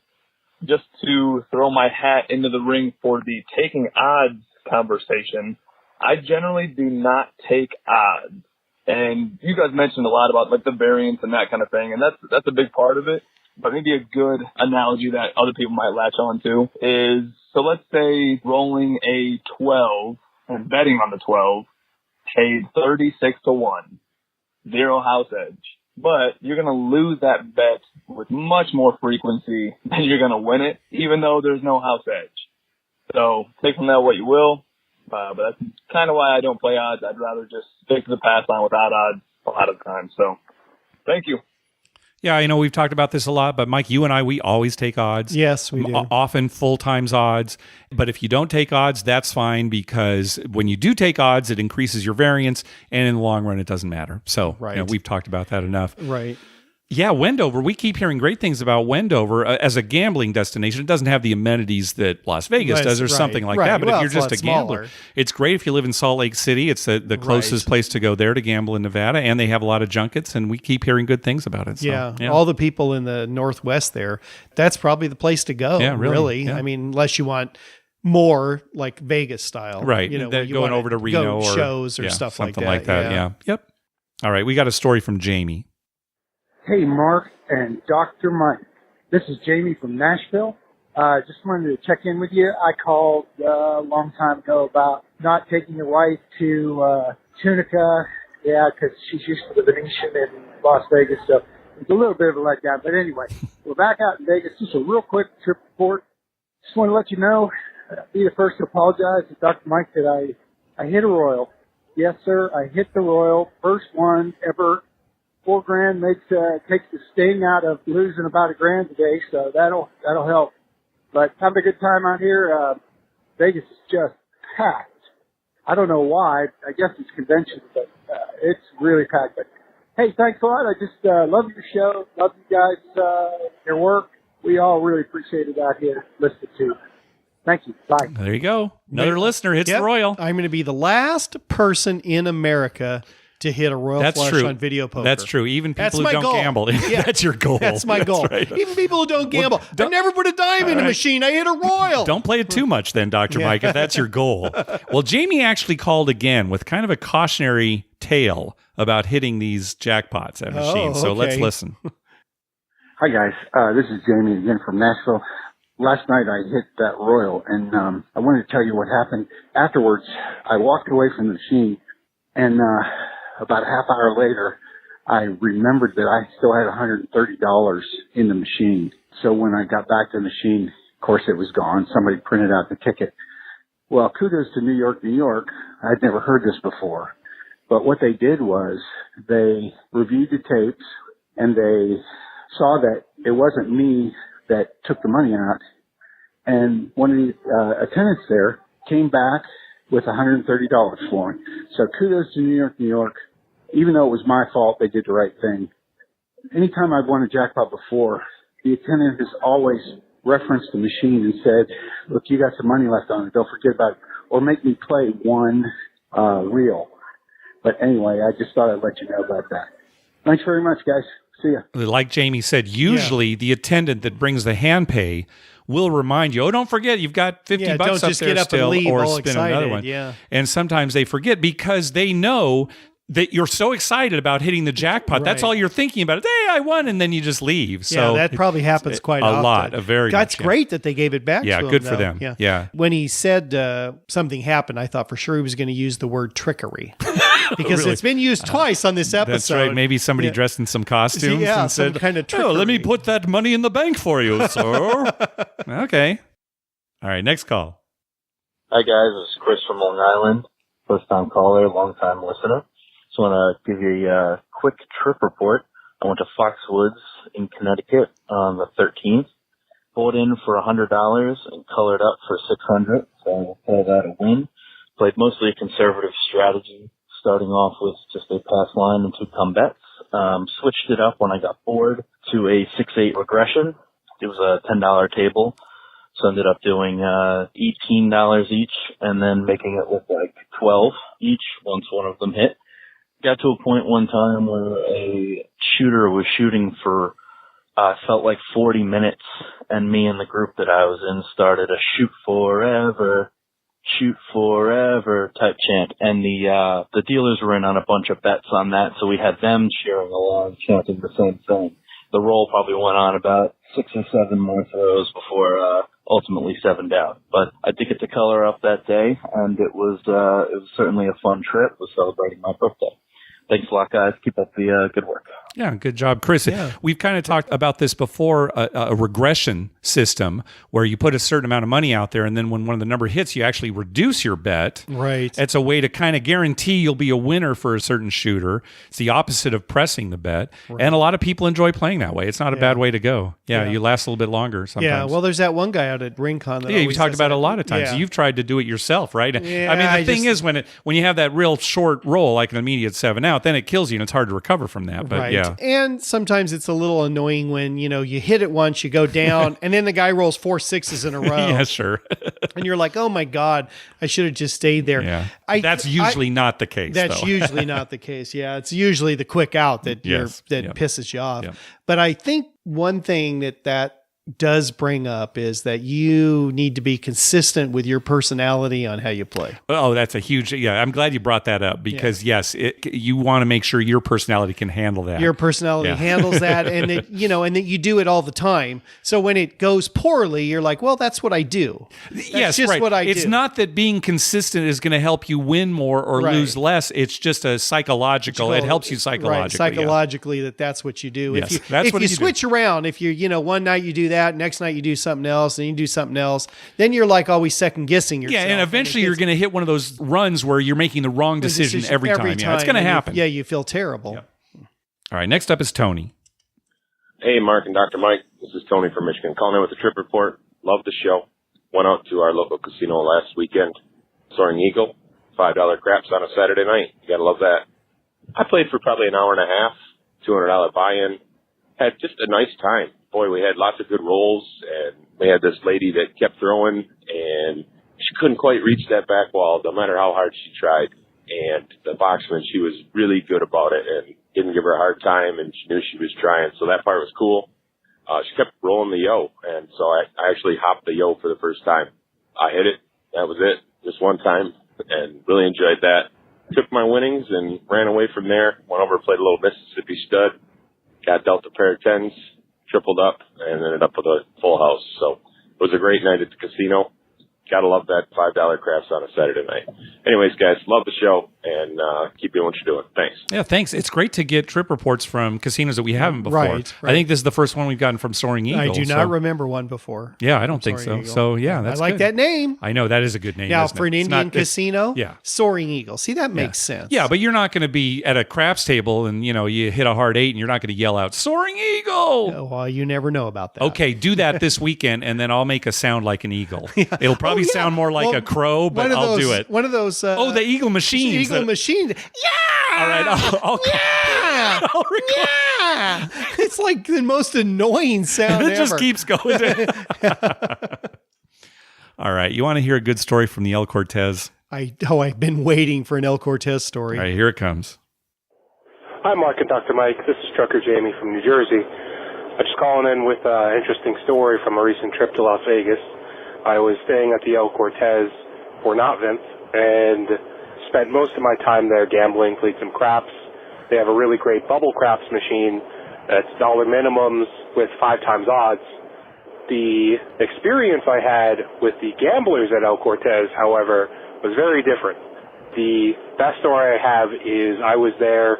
Just to throw my hat into the ring for the taking odds conversation, I generally do not take odds. And you guys mentioned a lot about like the variance and that kind of thing, and that's a big part of it. But maybe a good analogy that other people might latch on to is, so let's say rolling a 12 and betting on the 12 paid 36-1, 0 house edge. But you're going to lose that bet with much more frequency than you're going to win it, even though there's no house edge. So take from that what you will. But that's kind of why I don't play odds. I'd rather just stick to the pass line without odds a lot of the time. So thank you. Yeah, I know we've talked about this a lot, but Mike, you and I, we always take odds. Yes, we do. Often full times odds. But if you don't take odds, that's fine, because when you do take odds, it increases your variance, and in the long run, it doesn't matter. So we've talked about that enough. Right. Yeah, Wendover. We keep hearing great things about Wendover as a gambling destination. It doesn't have the amenities that Las Vegas does or something like that. But if you're just a gambler, it's great. If you live in Salt Lake City, it's the closest place to go there to gamble in Nevada. And they have a lot of junkets, and we keep hearing good things about it. So, all the people in the Northwest there, that's probably the place to go. Yeah, really. Yeah. I mean, unless you want more like Vegas style. Right. Going over to Reno or shows or stuff something like that. Yeah. Yep. All right. We got a story from Jamie. Hey, Mark and Dr. Mike. This is Jamie from Nashville. Just wanted to check in with you. I called a long time ago about not taking your wife to Tunica. Yeah, because she's used to the Venetian in Las Vegas, so it's a little bit of a letdown. But anyway, we're back out in Vegas. Just a real quick trip report. Just want to let you know, be the first to apologize to Dr. Mike that I hit a Royal. Yes, sir, I hit the Royal. First one ever. $4,000 takes the sting out of losing about $1,000 today, so that'll help. But having a good time out here. Vegas is just packed. I don't know why. I guess it's convention, but it's really packed. But hey, thanks a lot. I just love your show. Love you guys, your work. We all really appreciate it out here listening to. Thank you. Bye. There you go. Another listener hits the Royal. I'm going to be the last person in America to hit a Royal flush on video poker. That's true. Even people who don't gamble. That's your goal. That's my goal. Right. Even people who don't gamble. I never put a dime in a machine. I hit a Royal. Don't play it too much then, Dr. Mike, if that's your goal. Well, Jamie actually called again with kind of a cautionary tale about hitting these jackpots at machines. So let's listen. Hi, guys. This is Jamie again from Nashville. Last night I hit that Royal, and I wanted to tell you what happened. Afterwards, I walked away from the machine, and about a half hour later, I remembered that I still had $130 in the machine. So when I got back to the machine, of course it was gone. Somebody printed out the ticket. Well, kudos to New York, New York. I'd never heard this before. But what they did was they reviewed the tapes and they saw that it wasn't me that took the money out. And one of the attendants there came back with $130 for me. So kudos to New York, New York. Even though it was my fault, they did the right thing. Anytime I've won a jackpot before, the attendant has always referenced the machine and said, look, you got some money left on it. Don't forget about it. Or make me play one reel. But anyway, I just thought I'd let you know about that. Thanks very much, guys. See ya. Like Jamie said, usually the attendant that brings the hand pay will remind you, oh, don't forget, you've got $50 don't up just there get up still, and leave or all spin excited, another one. yeah. And sometimes they forget because they know that you're so excited about hitting the jackpot. That's all you're thinking about. Hey, I won, and then you just leave. So that probably happens quite often. A lot, That's great that they gave it back to him. Yeah, good for though. them. Yeah. When he said something happened, I thought for sure he was going to use the word trickery. Because Really? It's been used twice on this episode. That's right. Maybe somebody dressed in some costumes and some said, kind of trickery. oh, let me put that money in the bank for you, sir. Okay. All right, next call. Hi, guys. This is Chris from Long Island. First-time caller, long-time listener. Just want to give you a quick trip report. I went to Foxwoods in Connecticut on the 13th. Pulled in for $100 and colored up for $600. So I'll call that a win. Played mostly a conservative strategy, starting off with just a pass line and 2 come bets. Switched it up when I got bored to a 6-8 regression. It was a $10 table. So ended up doing $18 each and then making it look like 12 each once one of them hit. Got to a point one time where a shooter was shooting for felt like 40 minutes, and me and the group that I was in started a shoot forever type chant, and the dealers were in on a bunch of bets on that, so we had them cheering along, chanting the same thing. The roll probably went on about 6 or 7 more throws before ultimately 7 down. But I did get to color up that day, and it was certainly a fun trip. It was celebrating my birthday. Thanks a lot, guys. Keep up the good work. Yeah, good job, Chris. Yeah. We've kind of talked about this before, a regression system where you put a certain amount of money out there, and then when one of the number hits, you actually reduce your bet. Right. It's a way to kind of guarantee you'll be a winner for a certain shooter. It's the opposite of pressing the bet. Right. And a lot of people enjoy playing that way. It's not a bad way to go. Yeah, you last a little bit longer sometimes. Yeah, well, there's that one guy out at Rincon that you've talked about it a lot of times. You've tried to do it yourself, right? Yeah, I mean, the thing is, when you have that real short roll, like an immediate 7 out, then it kills you, and it's hard to recover from that. But yeah. And sometimes it's a little annoying when, you hit it once, you go down, and then the guy rolls 4 6s in a row. Yeah, sure. And you're like, oh my God, I should have just stayed there. Yeah. That's usually not the case. That's usually not the case. Yeah. It's usually the quick out that pisses you off. Yep. But I think one thing that does bring up is that you need to be consistent with your personality on how you play. Oh, that's a huge, I'm glad you brought that up because you want to make sure your personality can handle that. Your personality handles that, and that you do it all the time. So when it goes poorly, you're like, well, that's what I do. That's just what I do. It's not that being consistent is going to help you win more or lose less. It's just a psychological, it helps you psychologically. Right, psychologically that's what you do. Yes, if you switch around, if you one night you do that, next night you do something else, and you do something else, then you're like always second guessing yourself. Yeah, and eventually you're going to hit one of those runs where you're making the wrong decision every time. Yeah, it's going to happen. You feel terrible. Yep. All right, next up is Tony. Hey, Mark and Dr. Mike. This is Tony from Michigan, calling in with the trip report. Love the show. Went out to our local casino last weekend. Soaring Eagle, $5 craps on a Saturday night. You got to love that. I played for probably an hour and a half, $200 buy-in. Had just a nice time. Boy, we had lots of good rolls, and we had this lady that kept throwing, and she couldn't quite reach that back wall, no matter how hard she tried. And the boxman, she was really good about it and didn't give her a hard time, and she knew she was trying, so that part was cool. She kept rolling the yo, and so I actually hopped the yo for the first time. I hit it. That was it. Just one time, and really enjoyed that. Took my winnings and ran away from there. Went over and played a little Mississippi stud. Got dealt a pair of 10s. Tripled up and ended up with a full house. So it was a great night at the casino. Gotta love that $5 craps on a Saturday night. Anyways, guys, love the show, and keep doing what you're doing. Thanks. Yeah, thanks. It's great to get trip reports from casinos that we haven't before. Right. I think this is the first one we've gotten from Soaring Eagle. I do not remember one before. Yeah, I don't think so. Eagle. So, yeah, that's I like good. that name. I know, that is a good name. Now, isn't for it? an It's Indian not- casino, yeah. Soaring Eagle. See, that makes sense. Yeah, but you're not going to be at a craps table and, you hit a hard 8 and you're not going to yell out, Soaring Eagle! Oh, well, you never know about that. Okay, do that this weekend, and then I'll make a sound like an eagle. It'll probably sound more like a crow, but I'll do it. One of those. The eagle machines. Eagle machine. Yeah. All right, I'll yeah. Yeah. It's like the most annoying sound it ever. just keeps going. All right, you want to hear a good story from the El Cortez? I've been waiting for an El Cortez story. All right, here it comes. Hi, Mark and Dr. Mike. This is Trucker Jamie from New Jersey. I'm just calling in with an interesting story from a recent trip to Las Vegas. I was staying at the El Cortez for Vince and spent most of my time there gambling, played some craps. They have a really great bubble craps machine that's dollar minimums with 5 times odds. The experience I had with the gamblers at El Cortez, however, was very different. The best story I have is I was there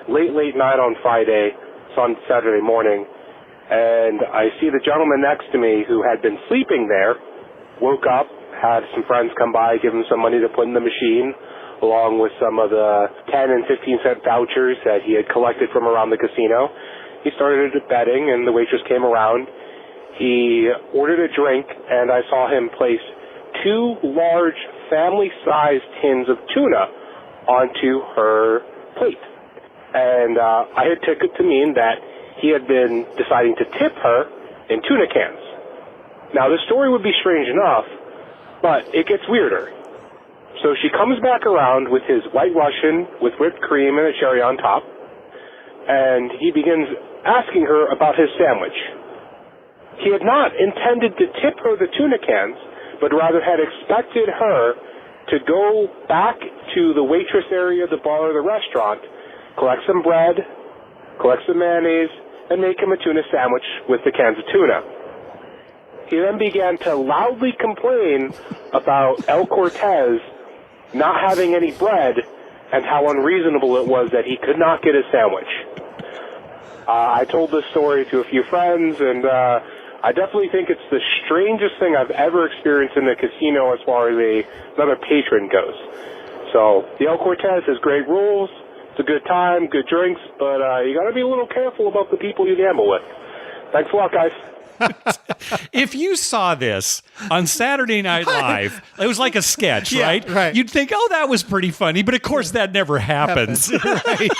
late night on Friday, Saturday morning, and I see the gentleman next to me who had been sleeping there, woke up, had some friends come by, give him some money to put in the machine, along with some of the 10 and 15 cent vouchers that he had collected from around the casino. He started betting, and the waitress came around. He ordered a drink, and I saw him place 2 large family-sized tins of tuna onto her plate. And I had took it to mean that he had been deciding to tip her in tuna cans. Now, the story would be strange enough, but it gets weirder. So she comes back around with his White Russian with whipped cream and a cherry on top, and he begins asking her about his sandwich. He had not intended to tip her the tuna cans, but rather had expected her to go back to the waitress area of the bar or the restaurant, collect some bread, collect some mayonnaise, and make him a tuna sandwich with the cans of tuna. He then began to loudly complain about El Cortez not having any bread and how unreasonable it was that he could not get a sandwich. I told this story to a few friends, and I definitely think it's the strangest thing I've ever experienced in a casino as far as another patron goes. So the El Cortez has great rules. It's a good time, good drinks, but you got to be a little careful about the people you gamble with. Thanks a lot, guys. If you saw this on Saturday Night Live, it was like a sketch, right? Right. You'd think, oh, that was pretty funny, but of course that never happens. Right.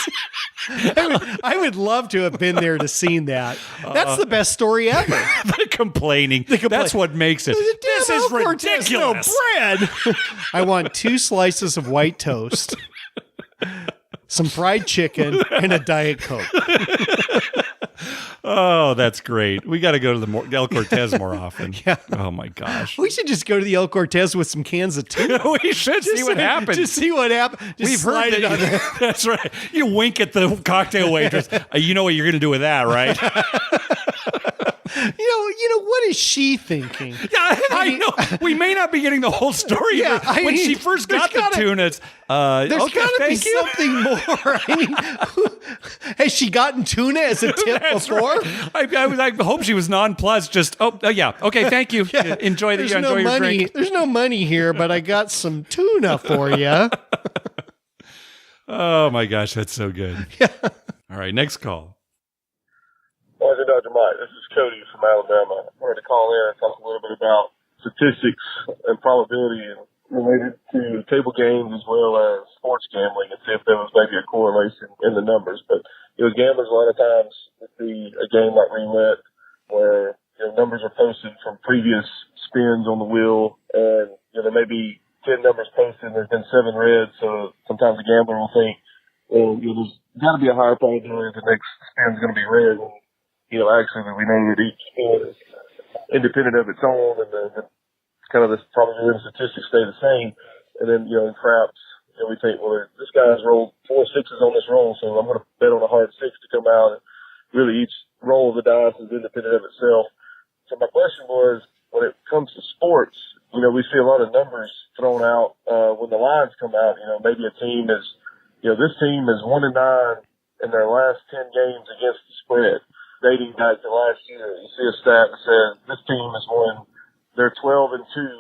I would love to have been there to seen that. That's the best story ever. The complaining. That's what makes it. This is ridiculous. No bread. I want 2 slices of white toast, some fried chicken, and a Diet Coke. Oh, that's great. We got to go to the El Cortez more often. Yeah. Oh, my gosh. We should just go to the El Cortez with some cans of tuna. We should see what happens. Just see what happens. We've heard it on there. That's right. You wink at the cocktail waitress. You know what you're going to do with that, right? You know, what is she thinking? Yeah, I know. We may not be getting the whole story. Yeah, but when she first got the tuna, it's, there's okay, got to be thank you. something more. I mean, has she gotten tuna as a tip That's before? Right. I hope she was nonplussed. Just, yeah. Okay, thank you. Yeah. Enjoy your money. drink. There's no money here, but I got some tuna for you. Oh, my gosh. That's so good. Yeah. All right, next call. Morning, Dr. Mike. This is Cody from Alabama. I wanted to call in and talk a little bit about statistics and probability related to table games as well as sports gambling and see if there was maybe a correlation in the numbers. But, gamblers a lot of times would see a game like roulette where, numbers are posted from previous spins on the wheel and, there may be 10 numbers posted and there's been 7 red. So sometimes the gambler will think, well, there's got to be a higher probability the next spin's going to be red. Actually, we know that each spin is independent of its own, and the kind of the probability and statistics stay the same. And then, in craps, we think, well, this guy's rolled 4 6s on this roll, so I'm going to bet on a hard 6 to come out. And really, each roll of the dice is independent of itself. So my question was, when it comes to sports, we see a lot of numbers thrown out when the lines come out. Maybe a team is, this team is 1-9 in their last 10 games against the spread, dating back to last year. You see a stat that says this team has won. They're 12-2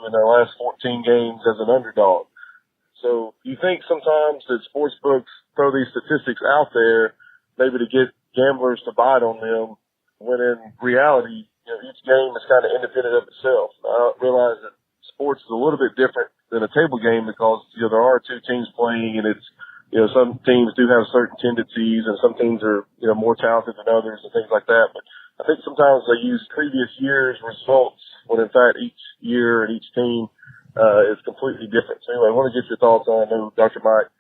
in their last 14 games as an underdog. So you think sometimes that sports books throw these statistics out there maybe to get gamblers to bite on them, when in reality, each game is kind of independent of itself. I realize that sports is a little bit different than a table game because, there are two teams playing, and it's, some teams do have certain tendencies and some teams are, more talented than others and things like that. But I think sometimes they use previous year's results when in fact each year and each team is completely different. So anyway, I want to get your thoughts on, I know Dr. Mike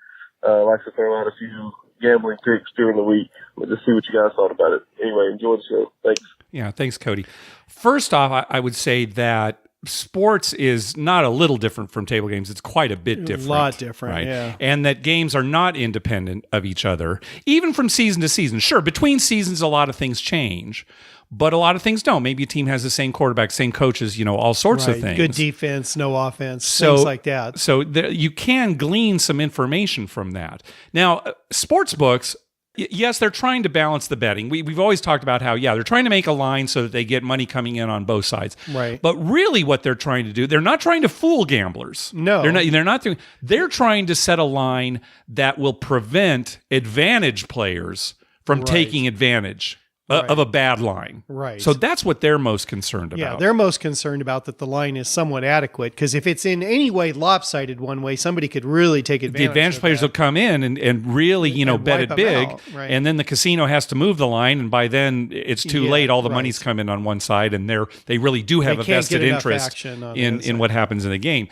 likes to throw out a few gambling picks during the week. But just see what you guys thought about it. Anyway, enjoy the show. Thanks. Yeah, thanks, Cody. First off, I would say that sports is not a little different from table games. It's quite a bit different. A lot different, right? yeah. And that games are not independent of each other, even from season to season. Sure, between seasons, a lot of things change, but a lot of things don't. Maybe a team has the same quarterback, same coaches, all sorts of things. Good defense, no offense, things like that. So you can glean some information from that. Now, sports books, yes, they're trying to balance the betting. We've always talked about how, they're trying to make a line so that they get money coming in on both sides. Right. But really what they're trying to do, they're not trying to fool gamblers. No. They're trying to set a line that will prevent advantage players from taking advantage of a bad line. Right. So that's what they're most concerned about. Yeah, they're most concerned about that the line is somewhat adequate, because if it's in any way lopsided one way, somebody could really take advantage. The advantage players will come in and really, bet it big, right. and then the casino has to move the line, and by then it's too late. All the money's come in on one side, and they really do have a vested interest in what happens in the game.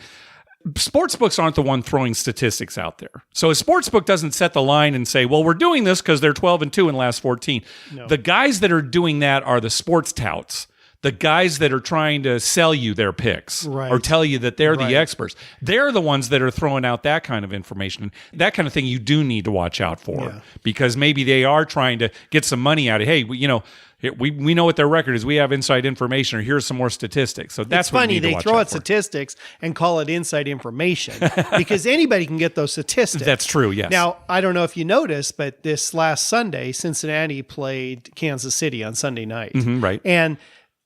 Sportsbooks aren't the one throwing statistics out there. So a sportsbook doesn't set the line and say, well, we're doing this because they're 12-2 in the last 14. No. The guys that are doing that are the sports touts, the guys that are trying to sell you their picks or tell you that they're the experts. They're the ones that are throwing out that kind of information. That kind of thing you do need to watch out for, because maybe they are trying to get some money out of, hey, we know what their record is. We have inside information, or here's some more statistics. So that's what funny. They throw out statistics and call it inside information because anybody can get those statistics. That's true, yes. Now, I don't know if you noticed, but this last Sunday, Cincinnati played Kansas City on Sunday night. Mm-hmm, right. And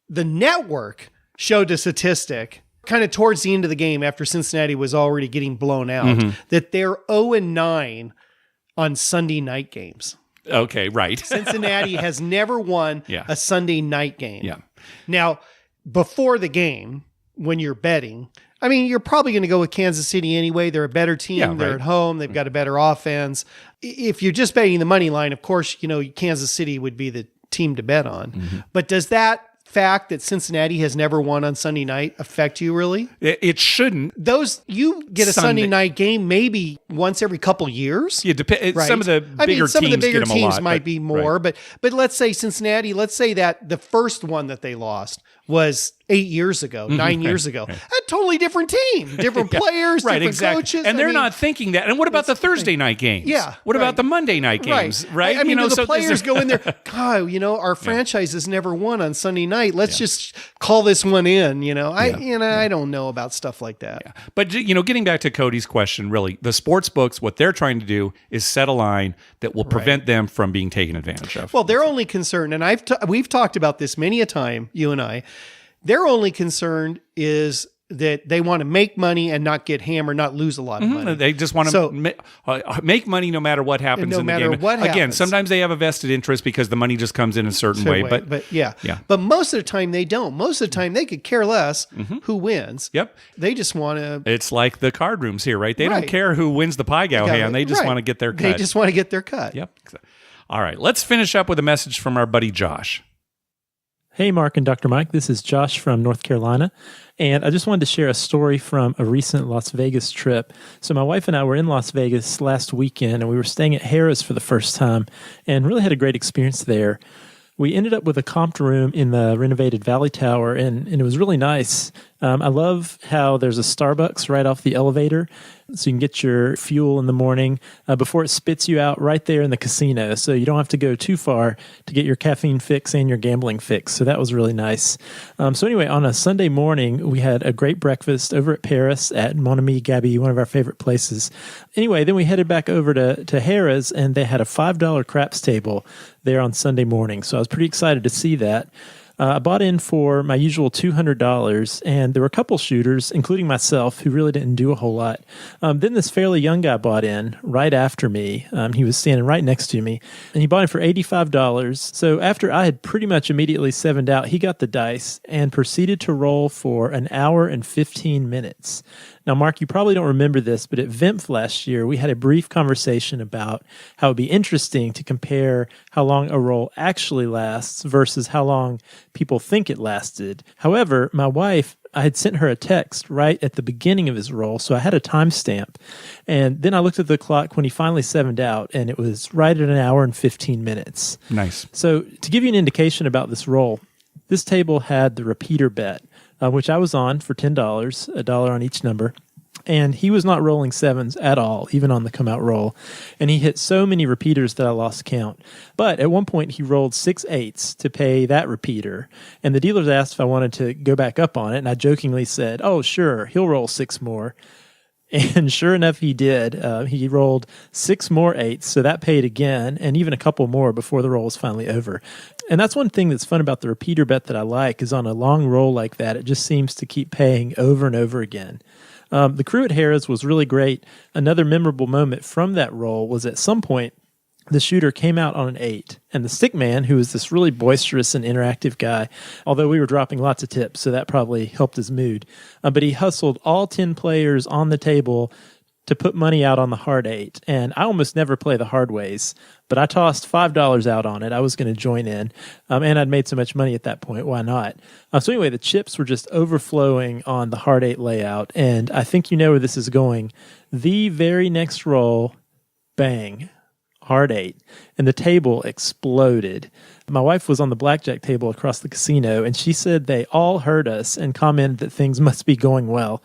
the network showed a statistic kind of towards the end of the game after Cincinnati was already getting blown out, that they're 0-9 on Sunday night games. Okay, right. Cincinnati has never won a Sunday night game. Yeah. Now, before the game, when you're betting, I mean, you're probably going to go with Kansas City anyway. They're a better team. They're at home. They've got a better offense. If you're just betting the money line, of course, Kansas City would be the team to bet on. But does that fact that Cincinnati has never won on Sunday night affect you really? It shouldn't. You get a Sunday night game maybe once every couple years. Yeah, right? Some of the bigger teams might be more, but let's say Cincinnati, let's say that the first one that they lost was 8 years ago, 9 years ago. A totally different team, different players, different coaches. And they're not thinking that. And what about the Thursday night games? Yeah. What about the Monday night games? Right. I mean, the players go in there, God, our franchise has never won on Sunday night. Let's just call this one in, I don't know about stuff like that. Yeah. But, getting back to Cody's question, really, the sports books, what they're trying to do is set a line that will prevent them from being taken advantage of. Well, they're only concerned, and we've talked about this many a time, you and I, their only concern is that they want to make money and not get hammered, not lose a lot of money. They just want to make money no matter what happens in the game. Again, sometimes they have a vested interest because the money just comes in a certain way. But yeah. But most of the time they don't. Most of the time they could care less who wins. Yep. They just want to... It's like the card rooms here, right? They don't care who wins the pie gow hand. They just want to get their cut. They just want to get their cut. Yep. All right. Let's finish up with a message from our buddy Josh. Hey, Mark and Dr. Mike. This is Josh from North Carolina, and I just wanted to share a story from a recent Las Vegas trip. So my wife and I were in Las Vegas last weekend, and we were staying at Harrah's for the first time and really had a great experience there. We ended up with a comped room in the renovated Valley Tower, and it was really nice. I love how there's a Starbucks right off the elevator, so you can get your fuel in the morning before it spits you out right there in the casino. So you don't have to go too far to get your caffeine fix and your gambling fix. So that was really nice. So anyway, on a Sunday morning, we had a great breakfast over at Paris at Mon Ami Gabi, one of our favorite places. Anyway, then we headed back over to Harrah's, and they had a $5 craps table there on Sunday morning. So I was pretty excited to see that. I bought in for my usual $200, and there were a couple shooters, including myself, who really didn't do a whole lot. Then this fairly young guy bought in right after me. He was standing right next to me, and he bought in for $85. So after I had pretty much immediately sevened out, he got the dice and proceeded to roll for an hour and 15 minutes. Now, Mark, you probably don't remember this, but at VIMF last year, we had a brief conversation about how it would be interesting to compare how long a roll actually lasts versus how long people think it lasted. However, my wife, I had sent her a text right at the beginning of his roll, so I had a timestamp. And then I looked at the clock when he finally sevened out, and it was right at an hour and 15 minutes. Nice. So to give you an indication about this roll, this table had the repeater bet, which I was on for $10, $1 on each number. And he was not rolling sevens at all, even on the come out roll. And he hit so many repeaters that I lost count. But at one point, he rolled 6 8s to pay that repeater. And the dealers asked if I wanted to go back up on it. And I jokingly said, oh, sure, he'll roll 6 more. And sure enough, he did. He rolled 6 more 8s, so that paid again, and even a couple more before the roll was finally over. And that's one thing that's fun about the repeater bet that I like, is on a long roll like that, it just seems to keep paying over and over again. The crew at Harrah's was really great. Another memorable moment from that roll was at some point, the shooter came out on an 8, and the stick man, who was this really boisterous and interactive guy, although we were dropping lots of tips, so that probably helped his mood, but he hustled all 10 players on the table to put money out on the hard 8, and I almost never play the hard ways, but I tossed $5 out on it. I was going to join in, and I'd made so much money at that point, why not? So anyway, the chips were just overflowing on the hard 8 layout, and I think you know where this is going. The very next roll, bang, hard 8, and the table exploded. My wife was on the blackjack table across the casino, and she said they all heard us and commented that things must be going well.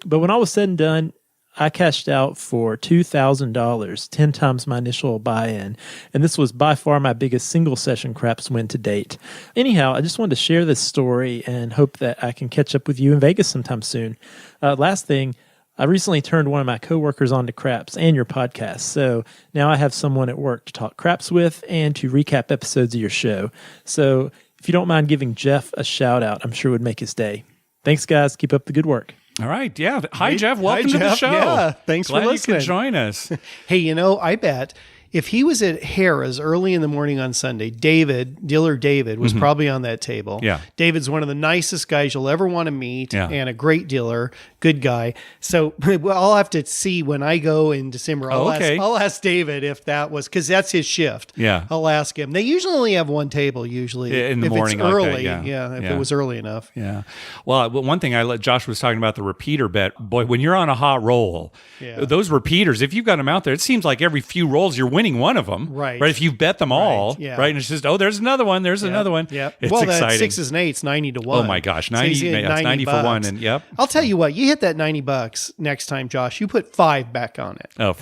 But when all was said and done, I cashed out for $2,000, 10 times my initial buy-in, and this was by far my biggest single-session craps win to date. Anyhow, I just wanted to share this story and hope that I can catch up with you in Vegas sometime soon. Last thing, I recently turned one of my coworkers on to craps and your podcast, so now I have someone at work to talk craps with and to recap episodes of your show. So if you don't mind giving Jeff a shout-out, I'm sure it would make his day. Thanks, guys. Keep up the good work. All right. Yeah. Hi, Jeff. Welcome to the show. Yeah. Thanks Glad for listening. you could join us. Hey, I bet if he was at Harrah's early in the morning on Sunday, Dealer David was probably on that table. Yeah. David's one of the nicest guys you'll ever want to meet and a great dealer, good guy. So I'll have to see when I go in December. I'll ask David if that was, because that's his shift. Yeah. I'll ask him. They usually only have one table in the if morning. It's early. Like that, if it was early enough. Yeah. Well, one thing Josh was talking about the repeater bet. Boy, when you're on a hot roll, those repeaters, if you've got them out there, it seems like every few rolls you're winning one of them. Right. If you bet them all, yeah. right? And it's just, there's another one. There's another one. Yeah. It's well, exciting. That 6s and 8s, 90 to 1. Oh my gosh. 90 for one. And yep. I'll tell you what, you hit that $90 next time, Josh, you put 5 back on it. Oh,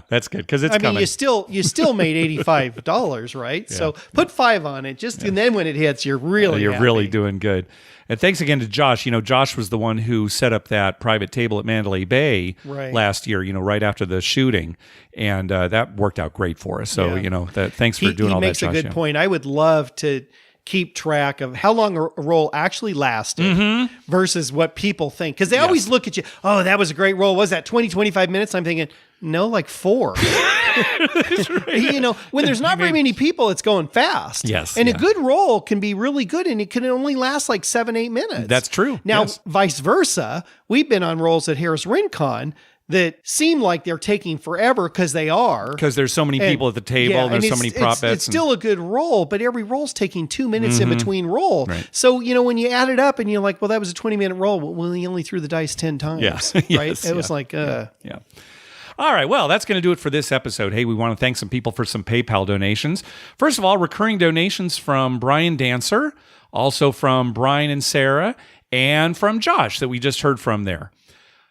that's good. Cause it's coming. I mean, you still made $85, right? Yeah. So put 5 on it and then when it hits, you're really really doing good. And thanks again to Josh. Josh was the one who set up that private table at Mandalay Bay last year, right after the shooting. And that worked out great for us. So, thanks for doing all that, Josh. He makes a good point. I would love to keep track of how long a roll actually lasted versus what people think. Because they always look at you, oh, that was a great roll. Was that 20, 25 minutes? I'm thinking, no, like 4. When there's not very many people, it's going fast. Yes. And a good roll can be really good, and it can only last like 7-8 minutes. That's true. Now, vice versa, we've been on rolls at Harrah's Rincon that seem like they're taking forever because they are. Because there's so many people at the table, and there's so many prop bets. It's still a good roll, but every roll's taking 2 minutes in between roll. Right. So, when you add it up and you're like, well, that was a 20-minute roll. Well, he only threw the dice 10 times. Yeah. Right? It was like, Yeah. All right, well, that's going to do it for this episode. Hey, we want to thank some people for some PayPal donations. First of all, recurring donations from Brian Dancer, also from Brian and Sarah, and from Josh that we just heard from there.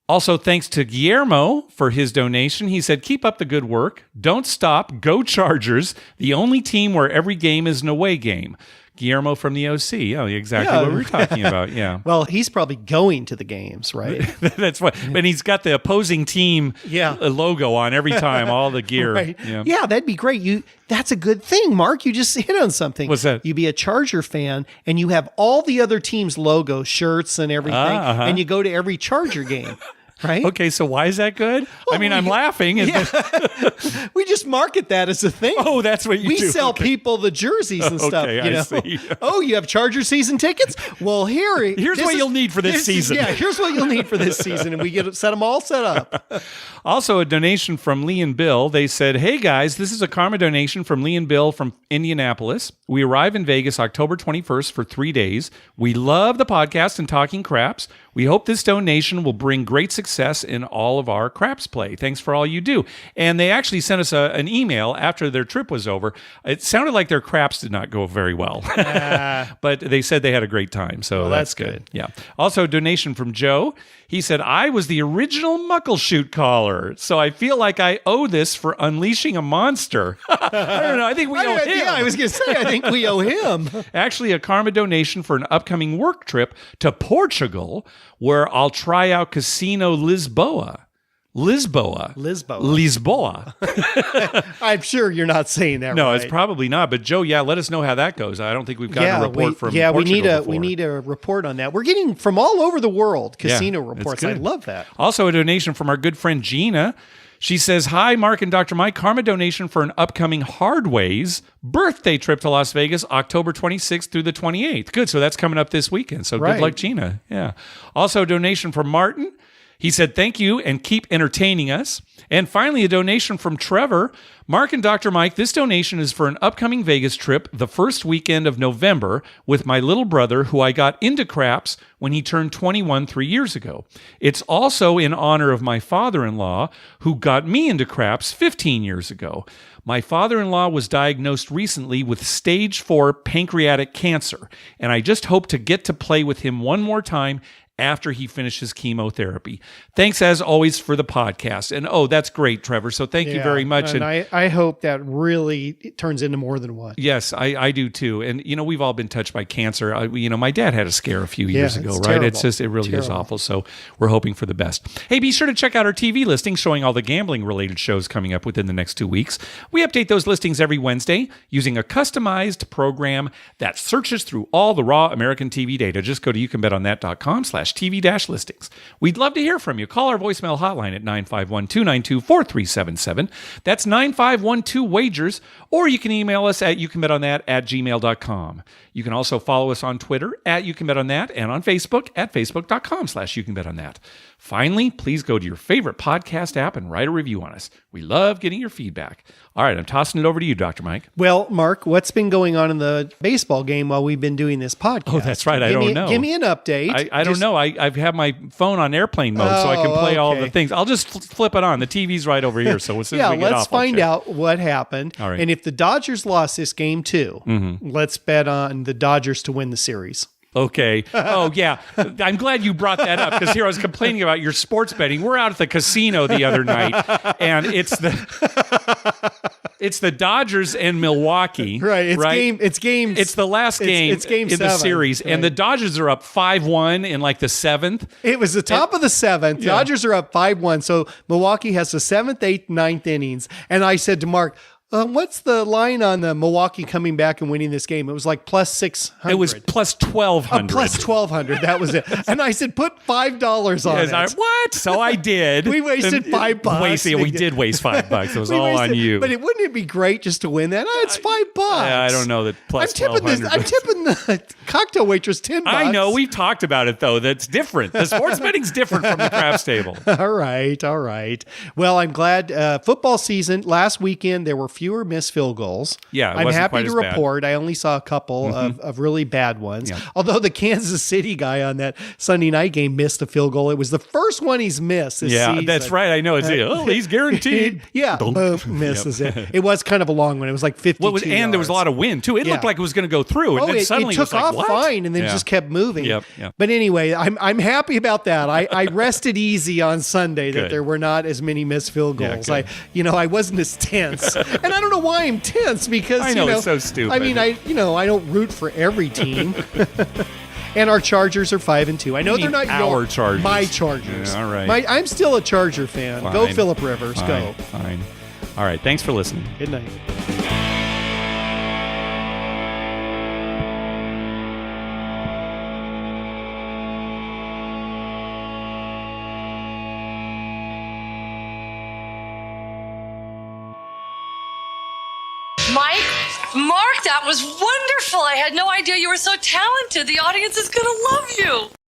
Also, thanks to Guillermo for his donation. He said, keep up the good work. Don't stop. Go Chargers. The only team where every game is an away game. Guillermo from the OC. Oh, exactly what we were talking about. Yeah. Well, he's probably going to the games, right? That's what. And he's got the opposing team logo on every time, all the gear. Right. Yeah, that'd be great. That's a good thing, Mark. You just hit on something. What's that? You be a Charger fan, and you have all the other teams' logo, shirts, and everything, and you go to every Charger game. Right? Okay, so why is that good? Well, I mean, I'm laughing. We just market that as a thing. Oh, that's what you do. We sell people the jerseys and stuff. Okay, I see. Oh, you have Charger season tickets? Well, here's what you'll need for this season. Here's what you'll need for this season, and we set them all set up. Also, a donation from Lee and Bill. They said, hey, guys, this is a karma donation from Lee and Bill from Indianapolis. We arrive in Vegas October 21st for 3 days. We love the podcast and talking craps. We hope this donation will bring great success in all of our craps play. Thanks for all you do. And they actually sent us an email after their trip was over. It sounded like their craps did not go very well, but they said they had a great time. So that's good. Yeah. Also, a donation from Joe. He said, I was the original Muckleshoot caller, so I feel like I owe this for unleashing a monster. I don't know. I think we owe him. Yeah, I was going to say, I think we owe him. Actually, a karma donation for an upcoming work trip to Portugal, where I'll try out Casino Lisboa. Lisboa. I'm sure you're not saying that no, right. it's probably not. But Joe, let us know how that goes. I don't think we've gotten a report from Portugal we need a report on that. We're getting from all over the world casino reports. I love that. Also, a donation from our good friend Gina. She says, hi, Mark and Dr. Mike. Karma donation for an upcoming Hardways birthday trip to Las Vegas, October 26th through the 28th. Good. So that's coming up this weekend. So good luck, Gina. Yeah. Also, a donation from Martin. He said, thank you and keep entertaining us. And finally, a donation from Trevor. Mark and Dr. Mike, this donation is for an upcoming Vegas trip the first weekend of November with my little brother, who I got into craps when he turned 21 3 years ago. It's also in honor of my father-in-law, who got me into craps 15 years ago. My father-in-law was diagnosed recently with stage 4 pancreatic cancer, and I just hope to get to play with him one more time after he finishes chemotherapy. Thanks, as always, for the podcast. And, that's great, Trevor. So thank you very much. And I hope that really turns into more than one. Yes, I do too. And, we've all been touched by cancer. My dad had a scare a few years ago, right? Terrible. It really is awful. So we're hoping for the best. Hey, be sure to check out our TV listings showing all the gambling-related shows coming up within the next 2 weeks. We update those listings every Wednesday using a customized program that searches through all the raw American TV data. Just go to youcanbetonThat.com/TV-listings. We'd love to hear from you. Call our voicemail hotline at 951-292-4377. That's 9512-WAGERS. Or you can email us at youcanbetonThat@gmail.com. You can also follow us on Twitter at YouCanBetOnThat and on Facebook at Facebook.com/YouCanBetOnThat. Finally, please go to your favorite podcast app and write a review on us. We love getting your feedback. All right, I'm tossing it over to you, Dr. Mike. Well, Mark, what's been going on in the baseball game while we've been doing this podcast? Oh, that's right. I don't know. Give me an update. I don't know. I've had my phone on airplane mode, so I can play all the things. I'll just flip it on. The TV's right over here, so as soon as we get off, let's find out what happened. All right. And if the Dodgers lost this game too, let's bet on the Dodgers to win the series. Okay. Oh, yeah. I'm glad you brought that up, because here I was complaining about your sports betting. We're out at the casino the other night, and it's the Dodgers and Milwaukee. Right. It's the last game it's game in 7, the series, and the Dodgers are up 5-1 in like the 7th. It was the top of the 7th. Yeah. Dodgers are up 5-1. So Milwaukee has the 7th, 8th, 9th innings. And I said to Mark, what's the line on the Milwaukee coming back and winning this game? It was like plus 600. It was plus 1,200. Plus 1,200. That was it. And I said, put $5 on it. What? So I did. We wasted $5. We did waste $5. It was all on you. But wouldn't it be great just to win that? It's $5. I don't know that plus 1,200. I'm tipping the cocktail waitress $10. I know. We've talked about it, though. That's different. The sports betting's different from the craps table. All right. Well, I'm glad. Football season, last weekend, there were fewer missed field goals. Yeah, it I'm wasn't happy quite to as bad. report I only saw a couple of really bad ones. Yeah. Although the Kansas City guy on that Sunday night game missed a field goal. It was the first one he's missed this season. That's right. I know. It's he's guaranteed. Yeah, boom, misses it. It was kind of a long one. It was like 52 and there was a lot of wind too. It looked like it was going to go through, and then suddenly it took was like, off what? fine, and then just kept moving. Yep. But anyway, I'm happy about that. I rested easy on Sunday that there were not as many missed field goals. good. I wasn't as tense, and I don't know why I'm tense because I know, it's so stupid. I mean, I don't root for every team. And our Chargers are 5-2. I know they're not our Chargers. My Chargers. Yeah, all right. I'm still a Charger fan. Fine. Go Phillip Rivers. Fine. Go. Fine. All right. Thanks for listening. Good night. Mark, that was wonderful. I had no idea you were so talented. The audience is going to love you.